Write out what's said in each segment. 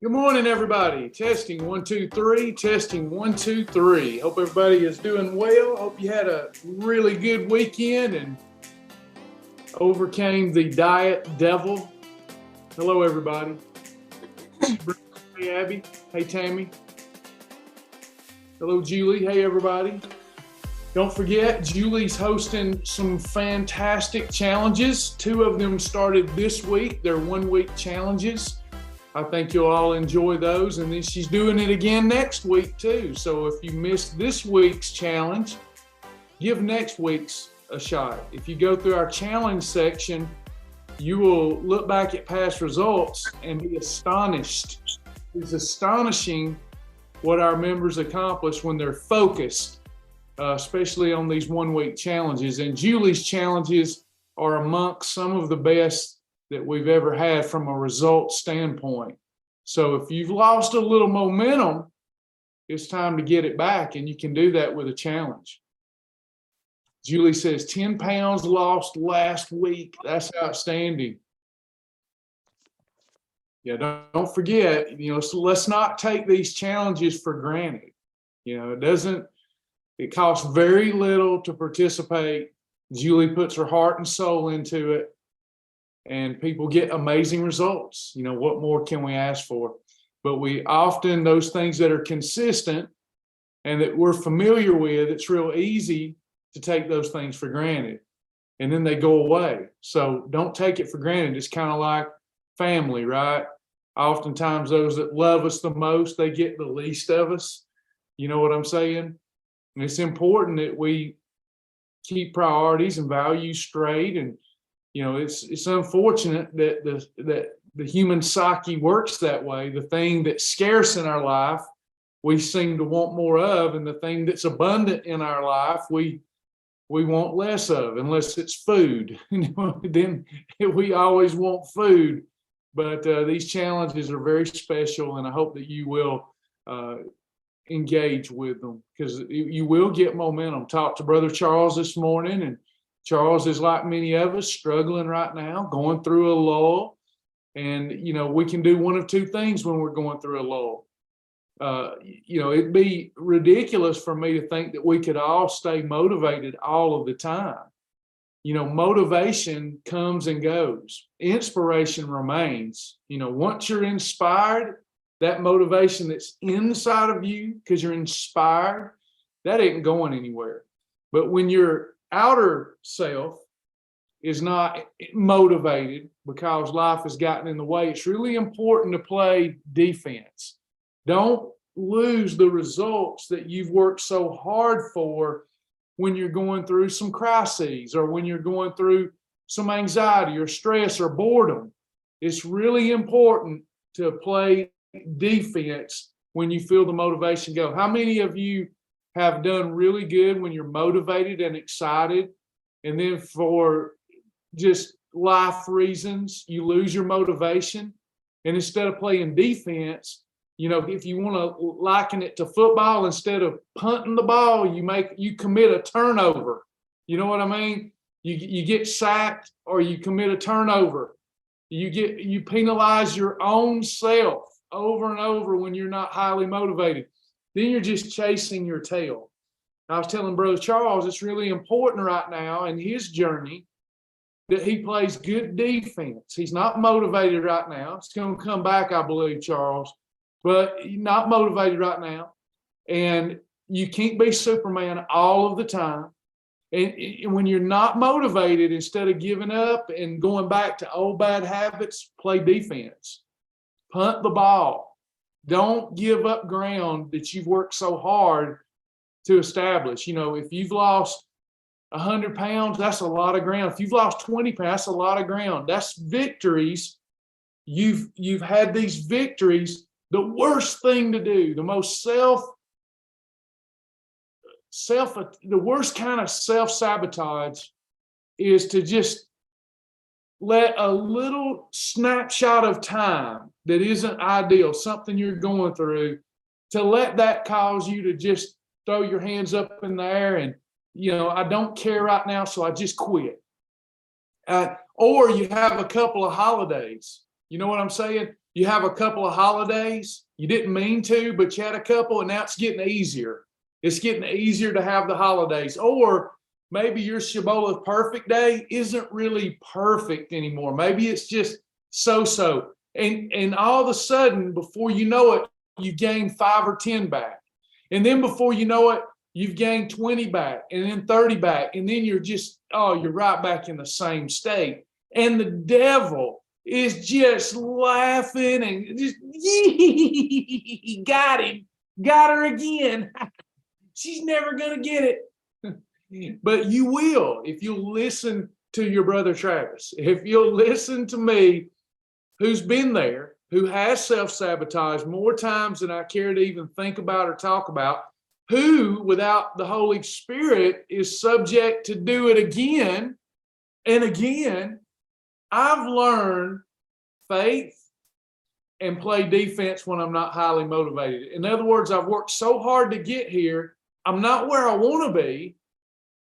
Good morning, everybody. Testing 1, 2, 3. Testing 1, 2, 3. Hope everybody is doing well. Hope you had a really good weekend and overcame the diet devil. Hello, everybody. Hey, Abby. Hey, Tammy. Hello, Julie. Hey, everybody. Don't forget, Julie's hosting some fantastic challenges. 2 of them started this week. They're 1-week challenges. I think you'll all enjoy those. And then she's doing it again next week too. So if you missed this week's challenge, give next week's a shot. If you go through our challenge section, you will look back at past results and be astonished. It's astonishing what our members accomplish when they're focused, especially on these 1-week challenges. And Julie's challenges are amongst some of the best that we've ever had from a result standpoint. So if you've lost a little momentum, it's time to get it back, and you can do that with a challenge. Julie says 10 pounds lost last week. That's outstanding. Yeah, don't forget, so let's not take these challenges for granted. It costs very little to participate. Julie puts her heart and soul into it, and people get amazing results. What more can we ask for? But we often, those things that are consistent and that we're familiar with, it's real easy to take those things for granted, and then they go away. So don't take it for granted. It's kind of like family, right? Oftentimes those that love us the most, they get the least of us. You know what I'm saying? And it's important that we keep priorities and values straight. And it's unfortunate that the human psyche works that way. The thing that's scarce in our life, we seem to want more of, and the thing that's abundant in our life, we want less of, unless it's food. Then we always want food. But these challenges are very special, and I hope that you will engage with them, because you will get momentum. Talked to Brother Charles this morning, and Charles is, like many of us, struggling right now, going through a lull. And, we can do one of 2 things when we're going through a lull. It'd be ridiculous for me to think that we could all stay motivated all of the time. Motivation comes and goes. Inspiration remains. Once you're inspired, that motivation that's inside of you, because you're inspired, that ain't going anywhere. But when your outer self is not motivated because life has gotten in the way, it's really important to play defense. Don't lose the results that you've worked so hard for when you're going through some crises, or when you're going through some anxiety or stress or boredom. It's really important to play defense when you feel the motivation go. How many of you have done really good when you're motivated and excited, and then for just life reasons, you lose your motivation? And instead of playing defense, if you want to liken it to football, instead of punting the ball, you commit a turnover. You know what I mean? You get sacked, or you commit a turnover. You penalize your own self over and over when you're not highly motivated. Then you're just chasing your tail. I was telling Brother Charles, it's really important right now in his journey that he plays good defense. He's not motivated right now. It's going to come back, I believe, Charles, but he's not motivated right now. And you can't be Superman all of the time. And when you're not motivated, instead of giving up and going back to old bad habits, play defense. Punt the ball. Don't give up ground that you've worked so hard to establish. If you've lost 100 pounds, that's a lot of ground. If you've lost 20 pounds, that's a lot of ground. That's victories. You've had these victories. The worst thing to do, the most the worst kind of self-sabotage is to just let a little snapshot of time that isn't ideal, something you're going through, to let that cause you to just throw your hands up in the air and, I don't care right now, so I just quit. Or you have a couple of holidays. You know what I'm saying? You have a couple of holidays. You didn't mean to, but you had a couple, and now it's getting easier. It's getting easier to have the holidays. Or maybe your Shibboleth perfect day isn't really perfect anymore. Maybe it's just so-so. And all of a sudden, before you know it, you've gained 5 or 10 back. And then before you know it, you've gained 20 back, and then 30 back. And then you're right back in the same state. And the devil is just laughing and just, got him, got her again. She's never going to get it. But you will if you'll listen to your brother Travis. If you'll listen to me, who's been there, who has self-sabotaged more times than I care to even think about or talk about, who, without the Holy Spirit, is subject to do it again and again. I've learned faith and play defense when I'm not highly motivated. In other words, I've worked so hard to get here. I'm not where I want to be,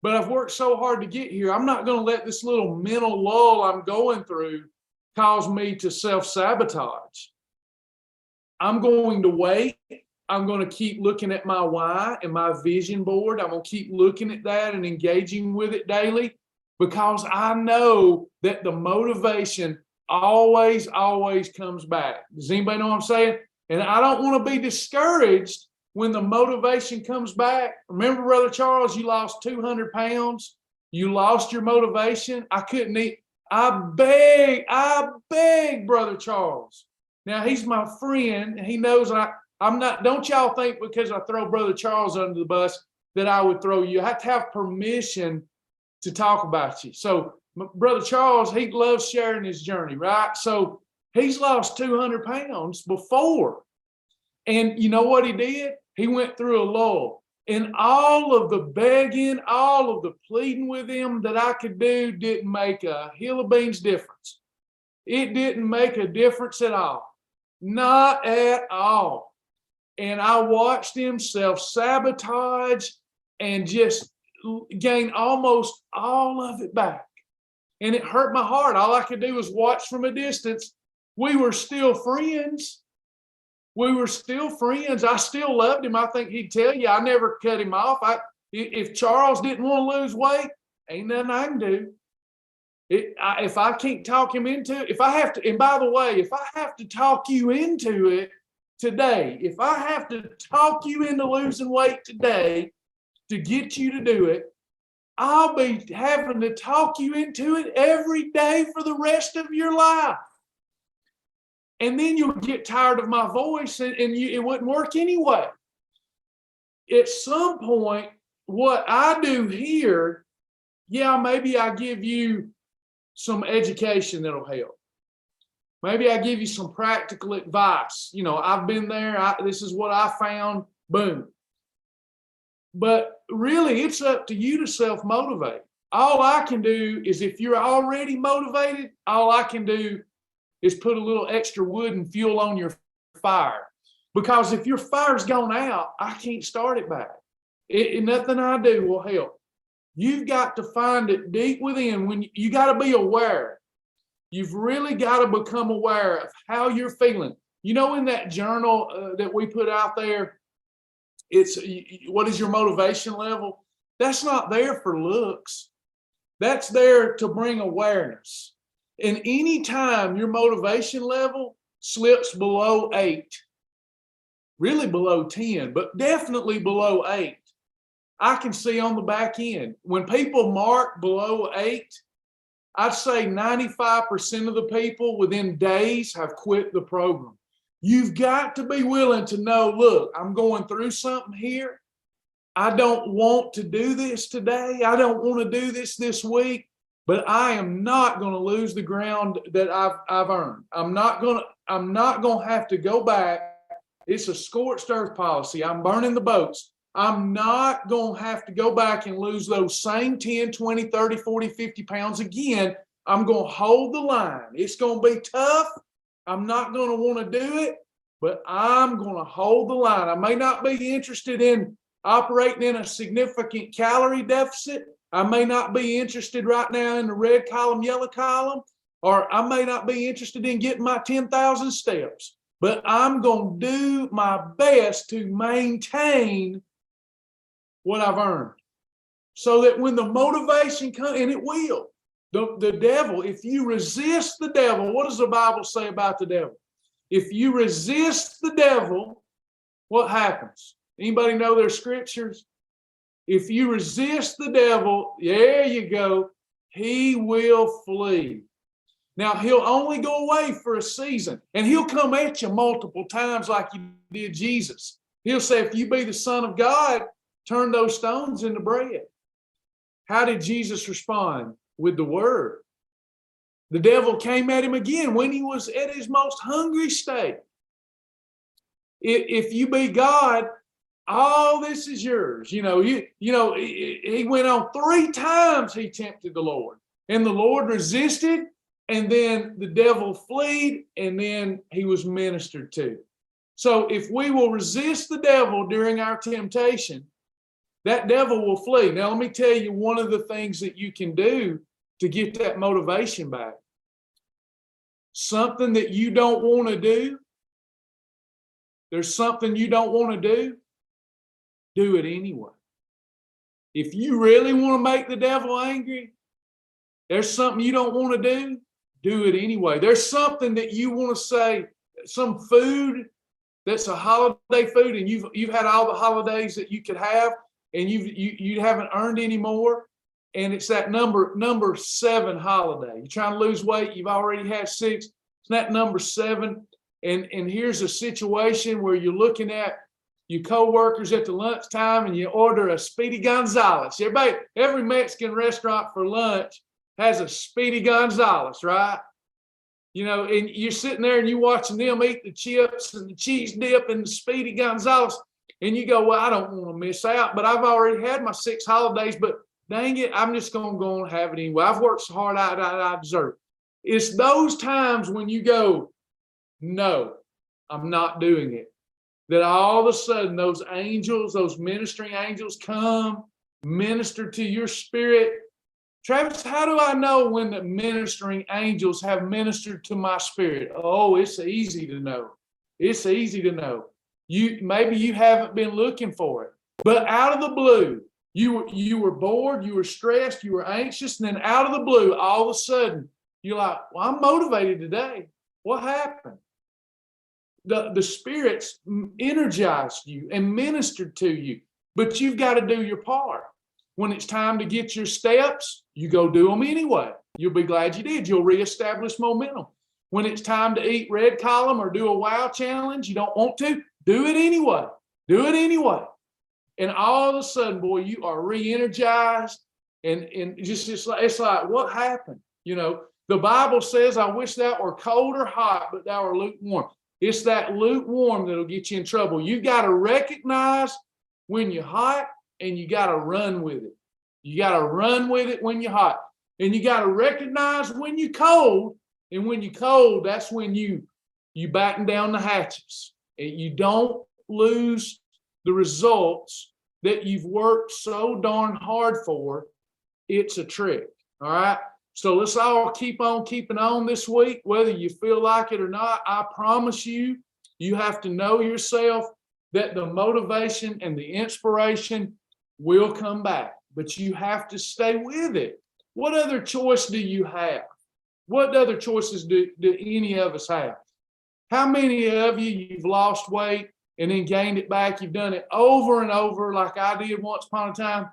but I've worked so hard to get here. I'm not going to let this little mental lull I'm going through cause me to self-sabotage. I'm going to wait. I'm going to keep looking at my why and my vision board. I'm going to keep looking at that and engaging with it daily, because I know that the motivation always comes back. Does anybody know what I'm saying? And I don't want to be discouraged when the motivation comes back. Remember, Brother Charles, you lost 200 pounds. You lost your motivation. I couldn't eat. I beg Brother Charles. Now, he's my friend, and he knows I'm not, don't y'all think because I throw Brother Charles under the bus that I would throw you. I have to have permission to talk about you. So Brother Charles, he loves sharing his journey, right? So he's lost 200 pounds before. And you know what he did? He went through a lull. And all of the begging, all of the pleading with him that I could do didn't make a hill of beans difference. It didn't make a difference at all. Not at all. And I watched him self-sabotage and just gain almost all of it back. And it hurt my heart. All I could do was watch from a distance. We were still friends. I still loved him. I think he'd tell you I never cut him off. If Charles didn't want to lose weight, ain't nothing I can do. If I can't talk him into it, if I have to, and by the way, if I have to talk you into it today, if I have to talk you into losing weight today to get you to do it, I'll be having to talk you into it every day for the rest of your life. And then you'll get tired of my voice and it wouldn't work anyway. At some point, what I do here, maybe I give you some education that'll help. Maybe I give you some practical advice. You know, I've been there. This is what I found. Boom. But really, it's up to you to self-motivate. All I can do is, if you're already motivated, all I can do is put a little extra wood and fuel on your fire. Because if your fire's gone out, I can't start it back. Nothing I do will help. You've got to find it deep within. When you got to be aware. You've really got to become aware of how you're feeling. You know, in that journal that we put out there, it's what is your motivation level? That's not there for looks. That's there to bring awareness. And anytime your motivation level slips below 8, really below 10, but definitely below 8, I can see on the back end. When people mark below 8, I'd say 95% of the people within days have quit the program. You've got to be willing to know, look, I'm going through something here. I don't want to do this today. I don't want to do this week, but I am not going to lose the ground that I've earned. I'm not going to have to go back. It's a scorched earth policy. I'm burning the boats. I'm not going to have to go back and lose those same 10, 20, 30, 40, 50 pounds again. I'm going to hold the line. It's going to be tough. I'm not going to want to do it, but I'm going to hold the line. I may not be interested in operating in a significant calorie deficit. I may not be interested right now in the red column, yellow column, or I may not be interested in getting my 10,000 steps, but I'm going to do my best to maintain what I've earned. So that when the motivation comes, and it will, the devil, if you resist the devil, what does the Bible say about the devil? If you resist the devil, what happens? Anybody know their scriptures? If you resist the devil, there you go, he will flee. Now, he'll only go away for a season, and he'll come at you multiple times like you did Jesus. He'll say, if you be the Son of God, turn those stones into bread. How did Jesus respond? With the word. The devil came at him again when he was at his most hungry state. If you be God, all this is yours. He went on 3 times he tempted the Lord, and the Lord resisted, and then the devil fled, and then he was ministered to. So if we will resist the devil during our temptation, that devil will flee. Now, let me tell you one of the things that you can do to get that motivation back. Something that you don't want to do, there's something you don't want to do it anyway. If you really want to make the devil angry, there's something you don't want to do it anyway. There's something that you want to say, some food that's a holiday food, and you've had all the holidays that you could have, and you haven't earned any more, and it's that number 7 holiday. You're trying to lose weight, you've already had 6. It's that number 7, and here's a situation where you're looking at your co-workers at the lunchtime, and you order a Speedy Gonzales. Every Mexican restaurant for lunch has a Speedy Gonzales, right? And you're sitting there and you're watching them eat the chips and the cheese dip and the Speedy Gonzales, and you go, well, I don't want to miss out, but I've already had my 6 holidays, but dang it, I'm just going to go and have it anyway. I've worked so hard, I deserve it. It's those times when you go, no, I'm not doing it, that all of a sudden those angels, those ministering angels come, minister to your spirit. Travis, how do I know when the ministering angels have ministered to my spirit? Oh, it's easy to know. It's easy to know. Maybe you haven't been looking for it, but out of the blue, you were bored, you were stressed, you were anxious, and then out of the blue, all of a sudden, you're like, well, I'm motivated today. What happened? The spirits energized you and ministered to you, but you've got to do your part. When it's time to get your steps, you go do them anyway. You'll be glad you did. You'll reestablish momentum. When it's time to eat red column or do a wow challenge, you don't want to, do it anyway. Do it anyway. And all of a sudden, boy, you are re-energized, and it's like, what happened? The Bible says, I wish thou were cold or hot, but thou art lukewarm. It's that lukewarm that'll get you in trouble. You got to recognize when you're hot, and you got to run with it. You got to run with it when you're hot. And you got to recognize when you're cold. And when you're cold, that's when you batten down the hatches. And you don't lose the results that you've worked so darn hard for. It's a trick. All right. So let's all keep on keeping on this week, whether you feel like it or not. I promise you, you have to know yourself that the motivation and the inspiration will come back, but you have to stay with it. What other choice do you have? What other choices do any of us have? How many of you've lost weight and then gained it back? You've done it over and over like I did once upon a time.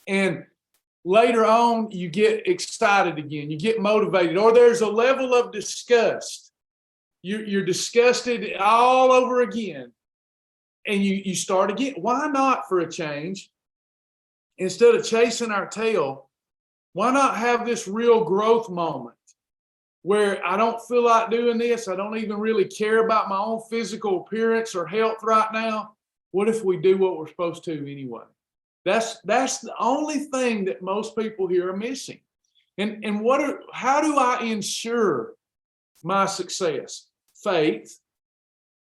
And later on, you get excited again. You get motivated, or there's a level of disgust. You're disgusted all over again. And you start again. Why not, for a change, instead of chasing our tail, why not have this real growth moment where I don't feel like doing this? I don't even really care about my own physical appearance or health right now. What if we do what we're supposed to anyway? That's the only thing that most people here are missing. And how do I ensure my success? Faith.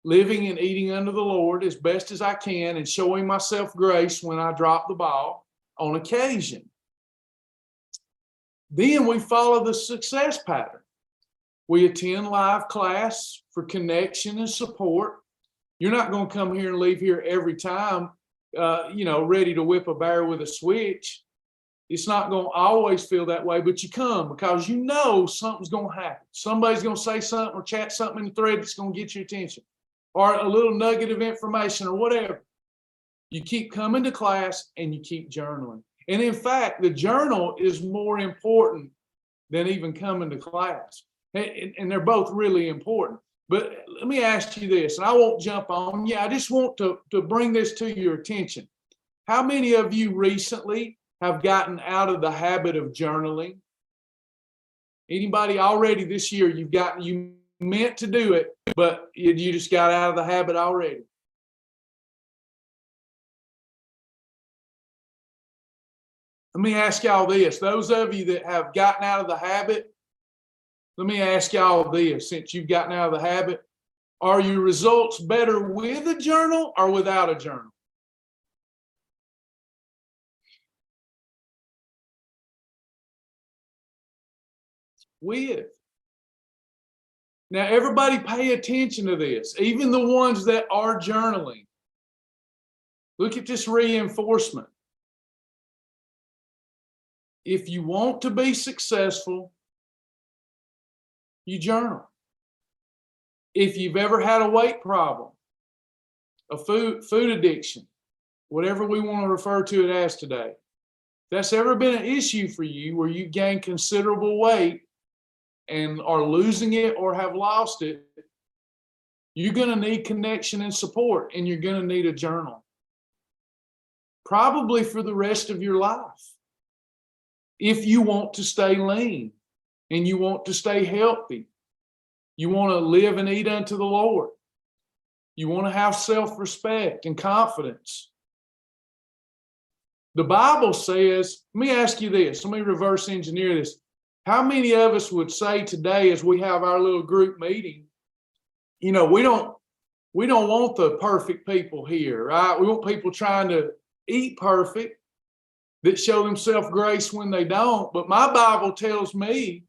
Living and eating under the Lord as best as I can, and showing myself grace when I drop the ball on occasion. Then we follow the success pattern. We attend live class for connection and support. You're not going to come here and leave here every time, ready to whip a bear with a switch. It's not going to always feel that way, but you come because you know something's going to happen. Somebody's going to say something or chat something in the thread that's going to get your attention, or a little nugget of information or whatever. You keep coming to class and you keep journaling. And in fact, the journal is more important than even coming to class. And they're both really important. But let me ask you this, and I won't jump on you. I just want to bring this to your attention. How many of you recently have gotten out of the habit of journaling? Anybody already this year, you meant to do it, but you just got out of the habit already? Let me ask y'all this. Those of you that have gotten out of the habit, let me ask y'all this, since you've gotten out of the habit, are your results better with a journal or without a journal? With. Now, everybody pay attention to this, even the ones that are journaling. Look at this reinforcement. If you want to be successful, you journal. If you've ever had a weight problem, a food addiction, whatever we want to refer to it as today, if that's ever been an issue for you where you gain considerable weight and are losing it or have lost it, you're going to need connection and support, and you're going to need a journal. Probably for the rest of your life. If you want to stay lean and you want to stay healthy, you want to live and eat unto the Lord, you want to have self-respect and confidence. The Bible says, let me ask you this, let me reverse engineer this. How many of us would say today, as we have our little group meeting, we don't want the perfect people here, right? We want people trying to eat perfect, that show themselves grace when they don't. But my Bible tells me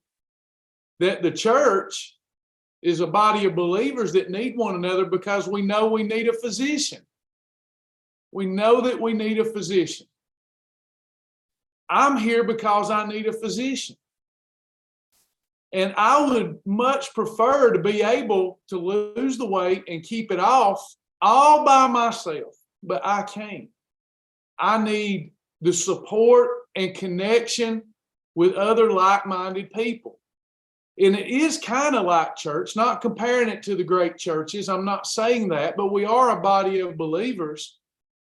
that the church is a body of believers that need one another because we know we need a physician. We know that we need a physician. I'm here because I need a physician. And I would much prefer to be able to lose the weight and keep it off all by myself, but I can't. I need the support and connection with other like-minded people. And it is kind of like church, not comparing it to the great churches. I'm not saying that, but we are a body of believers.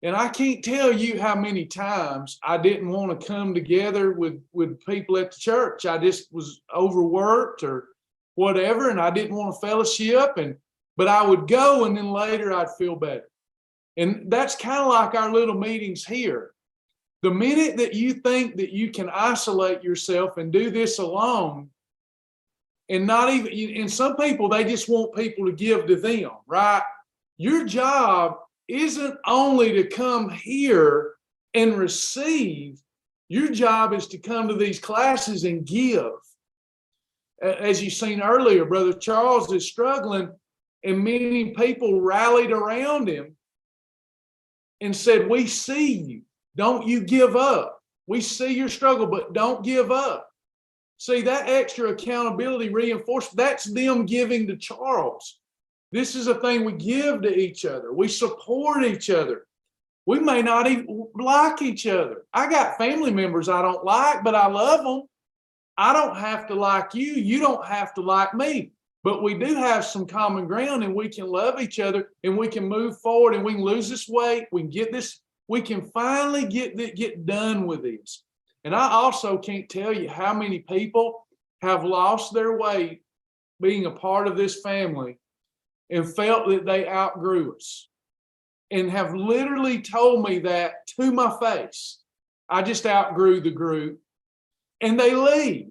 And I can't tell you how many times I didn't want to come together with people at the church. I just was overworked or whatever, and I didn't want to fellowship. But I would go, and then later I'd feel better. And that's kind of like our little meetings here. The minute that you think that you can isolate yourself and do this alone, and not even, and some people, they just want people to give to them, right? Your job isn't only to come here and receive. Your job is to come to these classes and give. As you've seen earlier, Brother Charles is struggling, and many people rallied around him and said, "We see you. Don't you give up. We see your struggle, but don't give up." See, that extra accountability reinforcement, that's them giving to Charles. This is a thing we give to each other. We support each other. We may not even like each other. I got family members I don't like, but I love them. I don't have to like you. You don't have to like me. But we do have some common ground, and we can love each other, and we can move forward, and we can lose this weight. We can get this. We can finally get done with this. And I also can't tell you how many people have lost their weight being a part of this family and felt that they outgrew us, and have literally told me that to my face. I just outgrew the group, and they leave.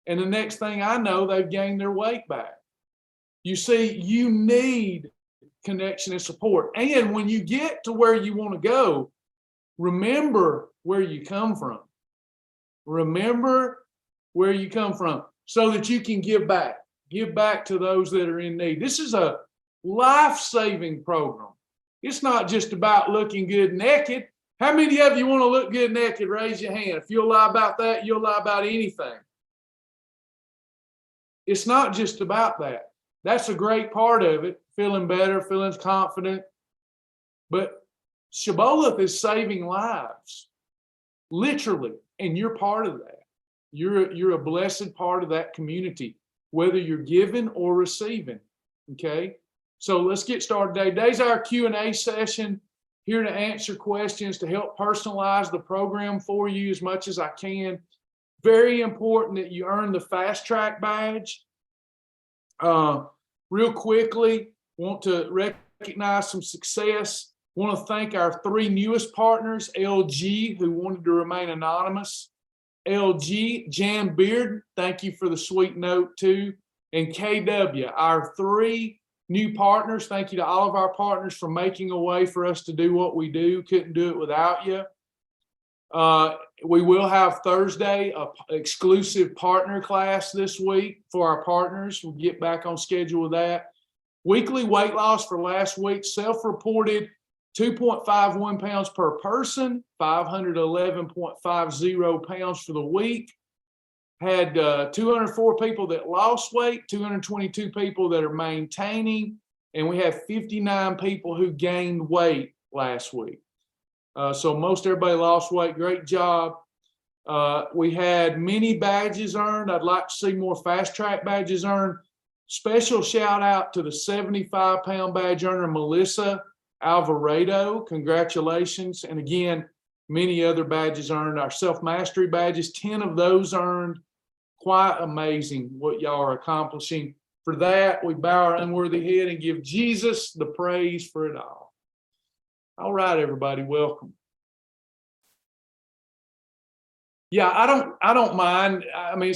And the next thing I know, they've gained their weight back. You see, you need connection and support. And when you get to where you want to go, remember where you come from. Remember where you come from so that you can give back. Give back to those that are in need. This is a life-saving program. It's not just about looking good naked. How many of you want to look good naked? Raise your hand. If you'll lie about that, you'll lie about anything. It's not just about that. That's a great part of it, feeling better, feeling confident. But Shibboleth is saving lives, literally, and you're part of that. You're a blessed part of that community, whether you're giving or receiving, okay? So let's get started today. Today's our Q&A session, here to answer questions, to help personalize the program for you as much as I can. Very important that you earn the Fast Track badge. Real quickly, want to recognize some success. Want to thank our 3 newest partners, LG, who wanted to remain anonymous. LG, Jan Beard, thank you for the sweet note too. And KW, our 3 new partners. Thank you to all of our partners for making a way for us to do what we do. Couldn't do it without you. We will have Thursday, an exclusive partner class this week for our partners. We'll get back on schedule with that. Weekly weight loss for last week, self-reported 2.51 pounds per person, 511.50 pounds for the week. Had 204 people that lost weight, 222 people that are maintaining, and we have 59 people who gained weight last week. So most everybody lost weight. Great job. We had many badges earned. I'd like to see more Fast Track badges earned. Special shout out to the 75-pound badge earner, Melissa Alvarado. Congratulations. And again, many other badges earned. Our self-mastery badges, 10 of those earned. Quite amazing what y'all are accomplishing. For that, we bow our unworthy head and give Jesus the praise for it all. All right, everybody, welcome. Yeah, I don't mind. I mean,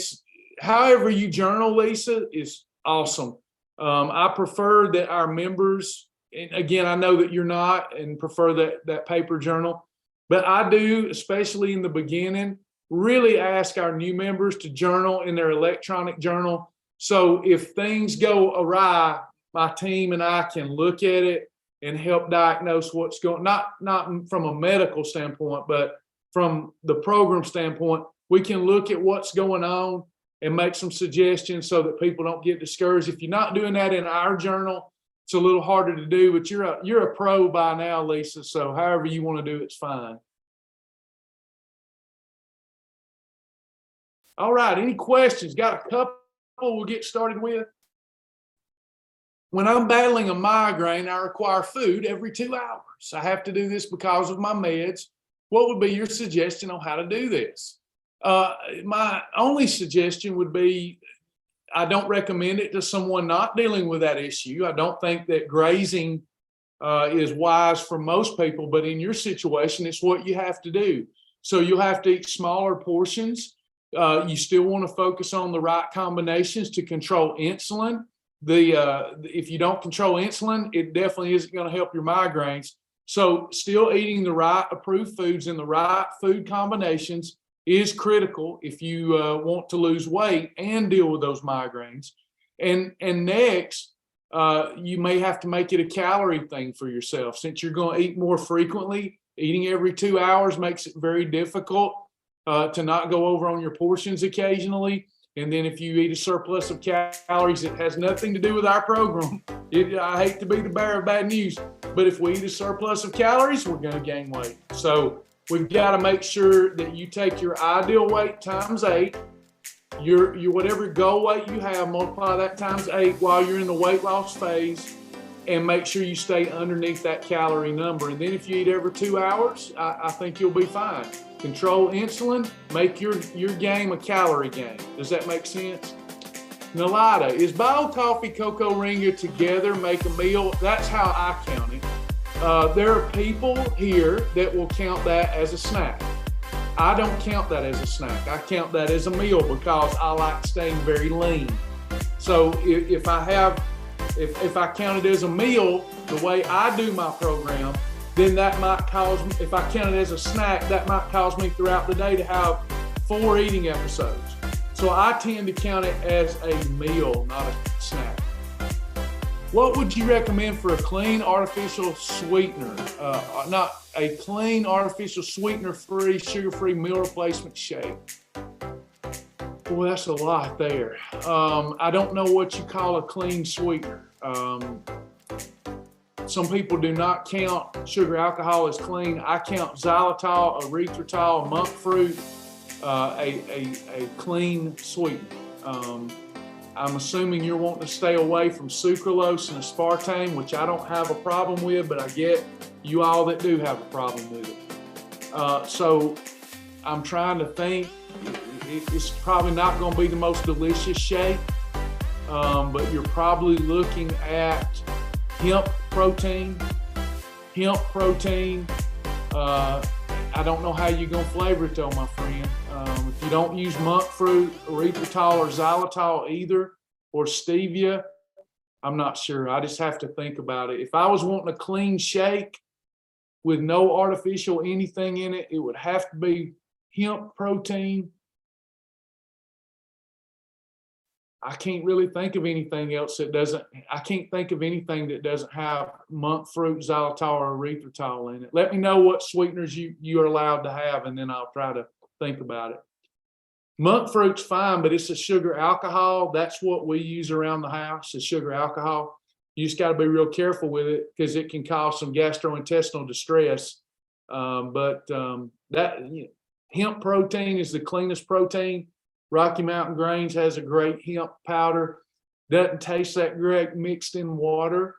however you journal, Lisa, is awesome. I prefer that our members, and again, I know that you're not and prefer that paper journal, but I do, especially in the beginning, really ask our new members to journal in their electronic journal. So if things go awry, my team and I can look at it and help diagnose what's going, not from a medical standpoint, but from the program standpoint. We can look at what's going on and make some suggestions so that people don't get discouraged. If you're not doing that in our journal, it's a little harder to do, but you're a pro by now, Lisa, so however you want to do it's fine. All right, any questions? Got a couple we'll get started with. When I'm battling a migraine, I require food every 2 hours. I have to do this because of my meds. What would be your suggestion on how to do this? My only suggestion would be, I don't recommend it to someone not dealing with that issue. I don't think that grazing is wise for most people, but in your situation, it's what you have to do. So you'll have to eat smaller portions. You still want to focus on the right combinations to control insulin. If you don't control insulin, it definitely isn't going to help your migraines. So still eating the right approved foods and the right food combinations is critical if you want to lose weight and deal with those migraines. And next, you may have to make it a calorie thing for yourself. Since you're going to eat more frequently, eating every 2 hours makes it very difficult to not go over on your portions occasionally. And then if you eat a surplus of calories, it has nothing to do with our program. I hate to be the bearer of bad news, but if we eat a surplus of calories, we're going to gain weight. So we've got to make sure that you take your ideal weight times 8, your whatever goal weight you have, multiply that times 8 while you're in the weight loss phase, and make sure you stay underneath that calorie number. And then if you eat every 2 hours, I think you'll be fine. Control insulin, make your game a calorie game. Does that make sense? Nalada, is bio coffee, cocoa ringer together make a meal? That's how I count it. There are people here that will count that as a snack. I don't count that as a snack. I count that as a meal because I like staying very lean. So if I count it as a meal, the way I do my program, then that might cause me, if I count it as a snack, that might cause me throughout the day to have 4 eating episodes. So I tend to count it as a meal, not a snack. What would you recommend for a clean artificial sweetener? Not a clean artificial sweetener-free, sugar-free meal replacement shake. Boy, that's a lot there. I don't know what you call a clean sweetener. Some people do not count sugar alcohol as clean. I count xylitol, erythritol, monk fruit, a clean sweetener. I'm assuming you're wanting to stay away from sucralose and aspartame, which I don't have a problem with, but I get you all that do have a problem with it. So I'm trying to think. It's probably not going to be the most delicious shake, but you're probably looking at hemp protein. I don't know how you're going to flavor it though, my friend. If you don't use monk fruit, erythritol, or xylitol either, or stevia, I'm not sure. I just have to think about it. If I was wanting a clean shake with no artificial anything in it, it would have to be hemp protein. I can't really think of anything else that doesn't, I can't think of anything that doesn't have monk fruit, xylitol, or erythritol in it. Let me know what sweeteners you are allowed to have, and then I'll try to think about it. Monk fruit's fine, but it's a sugar alcohol. That's what we use around the house, is sugar alcohol. You just got to be real careful with it because it can cause some gastrointestinal distress. Hemp protein is the cleanest protein. Rocky Mountain Grains has a great hemp powder. Doesn't taste that great mixed in water.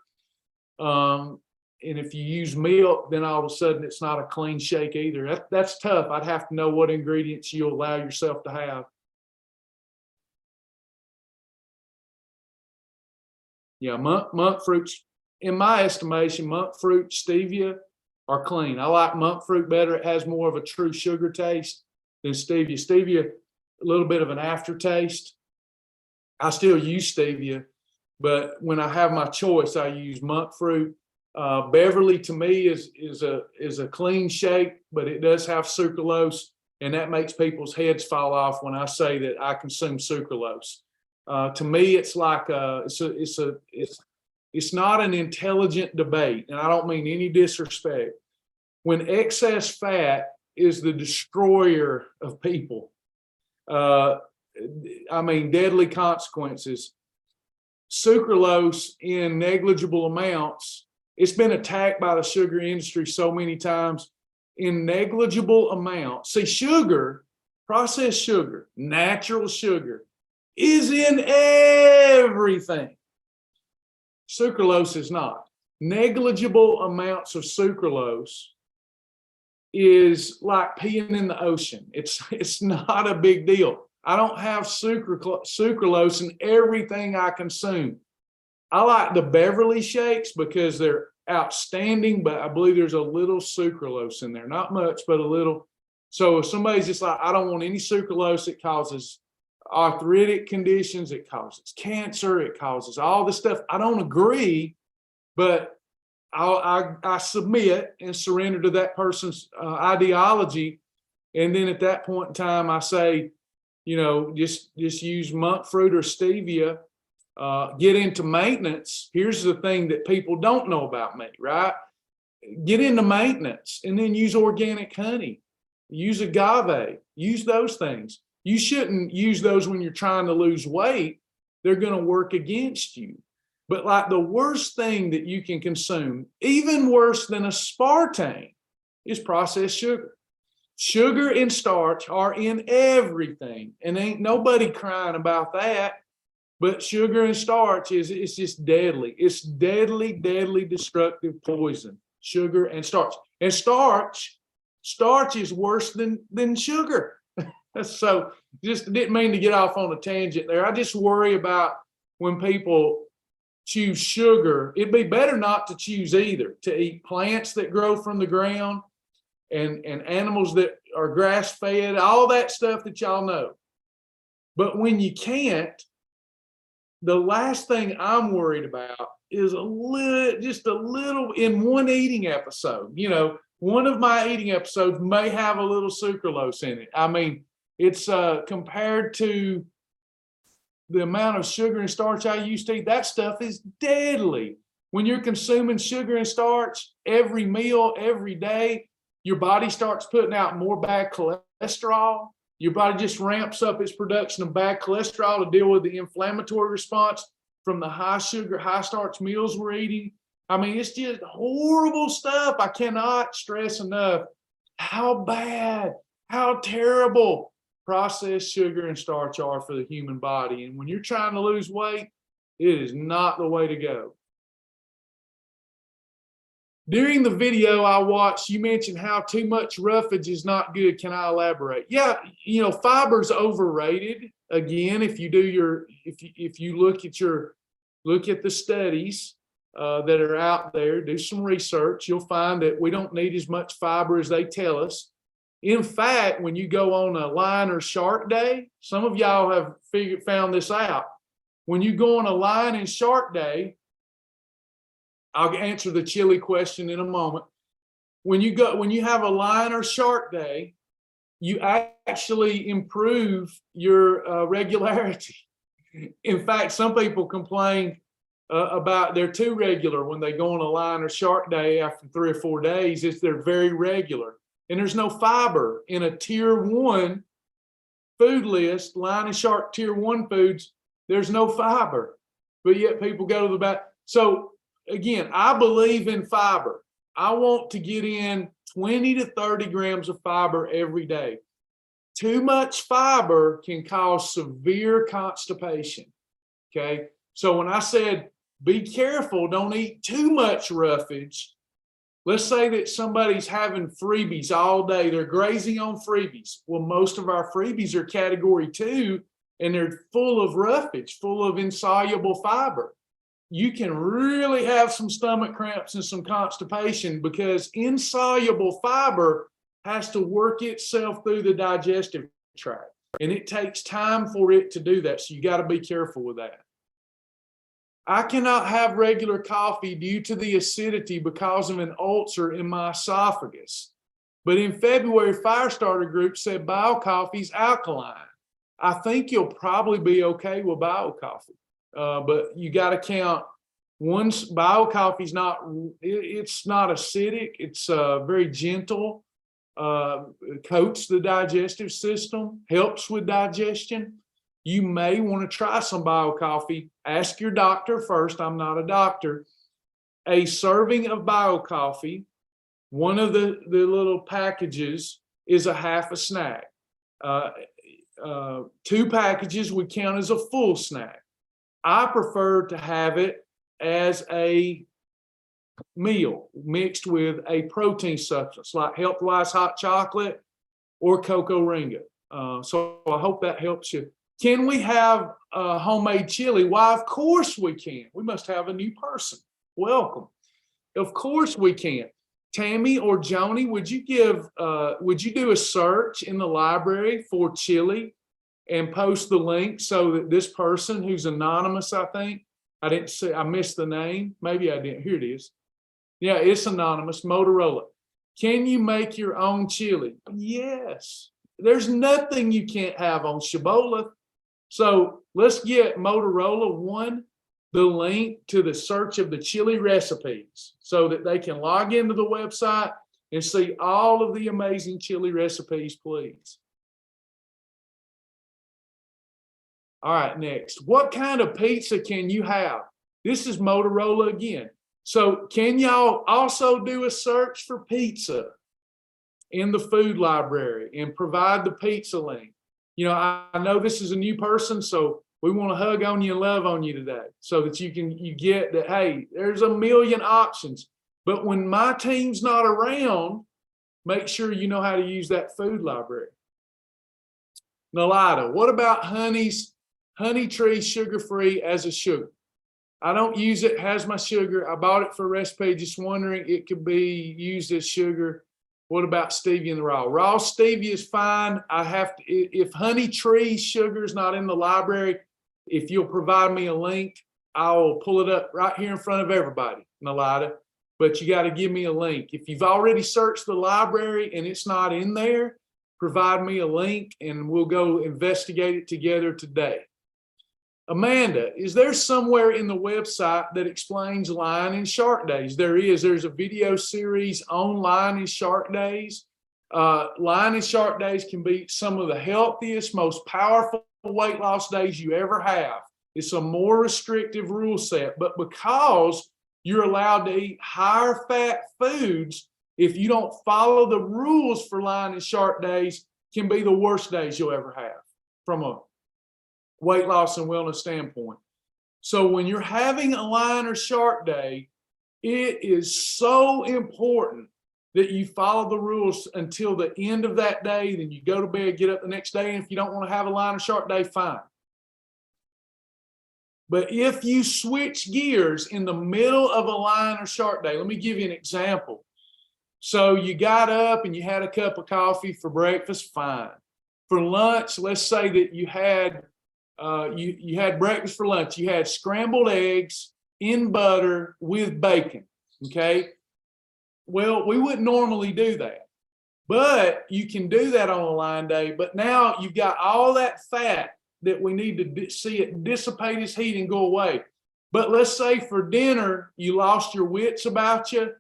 And if you use milk, then all of a sudden it's not a clean shake either. That's tough. I'd have to know what ingredients you allow yourself to have. Yeah, monk fruits, in my estimation, monk fruit, stevia are clean. I like monk fruit better. It has more of a true sugar taste than stevia. Stevia, a little bit of an aftertaste. I still use stevia, but when I have my choice, I use monk fruit. Beverly to me is a clean shake, but it does have sucralose, and that makes people's heads fall off when I say that I consume sucralose. To me, it's like it's not an intelligent debate, and I don't mean any disrespect. When excess fat is the destroyer of people, I mean, deadly consequences. Sucralose in negligible amounts, it's been attacked by the sugar industry so many times, in negligible amounts. See, sugar, processed sugar, natural sugar, is in everything. Sucralose is not. Negligible amounts of sucralose is like peeing in the ocean. It's not a big deal. I don't have sucralose in everything I consume. I like the Beverly shakes because they're outstanding, but I believe there's a little sucralose in there. Not much, but a little. So if somebody's just like, I don't want any sucralose, it causes arthritic conditions, it causes cancer, it causes all this stuff. I don't agree, but I submit and surrender to that person's ideology. And then at that point in time, I say, just use monk fruit or stevia. Get into maintenance. Here's the thing that people don't know about me, right? Get into maintenance and then use organic honey, use agave, use those things. You shouldn't use those when you're trying to lose weight. They're going to work against you. But like the worst thing that you can consume, even worse than aspartame, is processed sugar. Sugar and starch are in everything, and ain't nobody crying about that. But sugar and starch it's just deadly. It's deadly, deadly, destructive poison. Sugar and starch. And starch is worse than sugar. So just didn't mean to get off on a tangent there. I just worry about when people choose sugar. It'd be better not to choose either, to eat plants that grow from the ground and animals that are grass-fed, all that stuff that y'all know. But when you can't, the last thing I'm worried about is just a little in one eating episode. One of my eating episodes may have a little sucralose in it. I mean, It's compared to the amount of sugar and starch I used to eat, that stuff is deadly. When you're consuming sugar and starch every meal, every day, your body starts putting out more bad cholesterol. Your body just ramps up its production of bad cholesterol to deal with the inflammatory response from the high sugar, high starch meals we're eating. I mean, it's just horrible stuff. I cannot stress enough how bad, how terrible processed sugar and starch are for the human body. And when you're trying to lose weight, it is not the way to go. During the video I watched, you mentioned how too much roughage is not good. Can I elaborate? Yeah, you know, fiber's overrated. Again, if you do your, if you look at the studies that are out there, do some research, you'll find that we don't need as much fiber as they tell us. In fact, when you go on a line or shark day, some of y'all have found this out. When you go on a line and shark day, I'll answer the chili question in a moment. When you have a line or shark day, you actually improve your regularity. In fact, some people complain about they're too regular when they go on a line or shark day after 3 or 4 days. They're very regular. And there's no fiber in a tier 1 food list, line and shark tier 1 foods. There's no fiber, but yet people go to the back. So again, I believe in fiber. I want to get in 20 to 30 grams of fiber every day. Too much fiber can cause severe constipation. Okay. So when I said, be careful, don't eat too much roughage. Let's say that somebody's having freebies all day. They're grazing on freebies. Well, most of our freebies are category 2, and they're full of roughage, full of insoluble fiber. You can really have some stomach cramps and some constipation because insoluble fiber has to work itself through the digestive tract, and it takes time for it to do that. So you got to be careful with that. I cannot have regular coffee due to the acidity because of an ulcer in my esophagus. But in February, Firestarter Group said BioCoffee's alkaline. I think you'll probably be okay with BioCoffee. But you got to count once. BioCoffee's it's not acidic. It's very gentle, coats the digestive system, helps with digestion. You may want to try some BioCoffee. Ask your doctor first. I'm not a doctor. A serving of BioCoffee, one of the little packages, is a half a snack. 2 packages would count as a full snack. I prefer to have it as a meal mixed with a protein substance like Healthwise hot chocolate or Cocoa Ringa. So I hope that helps you. Can we have homemade chili? Why, of course we can. We must have a new person. Welcome. Of course we can. Tammy or Joni, would you do a search in the library for chili and post the link so that this person who's anonymous, I think, I missed the name. Maybe I didn't. Here it is. Yeah, it's anonymous, Motorola. Can you make your own chili? Yes. There's nothing you can't have on Shibboleth. So let's get Motorola the link to the search of the chili recipes so that they can log into the website and see all of the amazing chili recipes, please. All right, next. What kind of pizza can you have? This is Motorola again. So can y'all also do a search for pizza in the food library and provide the pizza link? You know, I know this is a new person, so we want to hug on you and love on you today so that you get that, hey, there's a million options. But when my team's not around, make sure you know how to use that food library. Nalida, what about Honey Tree sugar-free as a sugar? I don't use it, has my sugar. I bought it for a recipe, just wondering it could be used as sugar. What about stevia in the raw? Raw stevia is fine. If Honey Tree sugar is not in the library, if you'll provide me a link, I'll pull it up right here in front of everybody, Nalida. But you got to give me a link. If you've already searched the library and it's not in there, provide me a link and we'll go investigate it together today. Amanda, is there somewhere in the website that explains Lion and Shark Days? There is. There's a video series on Lion and Shark Days. Lion and Shark Days can be some of the healthiest, most powerful weight loss days you ever have. It's a more restrictive rule set, but because you're allowed to eat higher fat foods, if you don't follow the rules for Lion and Shark Days, can be the worst days you'll ever have from a weight loss and wellness standpoint. So when you're having a Lion or Shark Day, it is so important that you follow the rules until the end of that day. Then you go to bed, get up the next day, and if you don't want to have a Lion or Shark Day, fine. But if you switch gears in the middle of a Lion or Shark Day, let me give you an example. So you got up and you had a cup of coffee for breakfast, fine. For lunch, let's say that you had you had breakfast for lunch. You had scrambled eggs in butter with bacon, okay? Well, we wouldn't normally do that, but you can do that on a Lion Day. But now you've got all that fat that we need to see it dissipate its heat and go away. But let's say for dinner, you lost your wits about you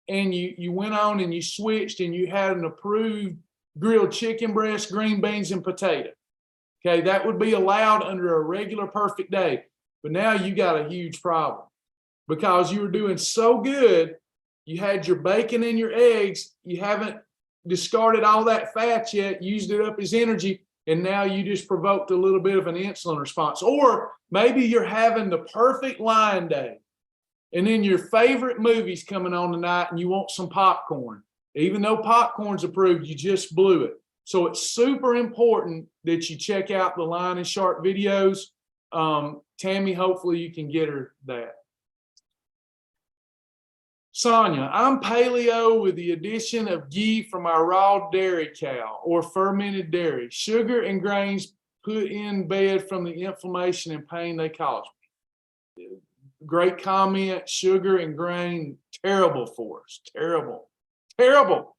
and you went on and you switched and you had an approved grilled chicken breast, green beans, and potato. Okay, that would be allowed under a regular perfect day. But now you got a huge problem because you were doing so good. You had your bacon and your eggs. You haven't discarded all that fat yet, used it up as energy, and now you just provoked a little bit of an insulin response. Or maybe you're having the perfect Lion Day, and then your favorite movie's coming on tonight and you want some popcorn. Even though popcorn's approved, you just blew it. So it's super important that you check out the Lion and Shark videos. Tammy, hopefully you can get her that. Sonia, I'm paleo with the addition of ghee from our raw dairy cow or fermented dairy. Sugar and grains put in bed from the inflammation and pain they cause me. Great comment. Sugar and grain, terrible for us. Terrible. Terrible.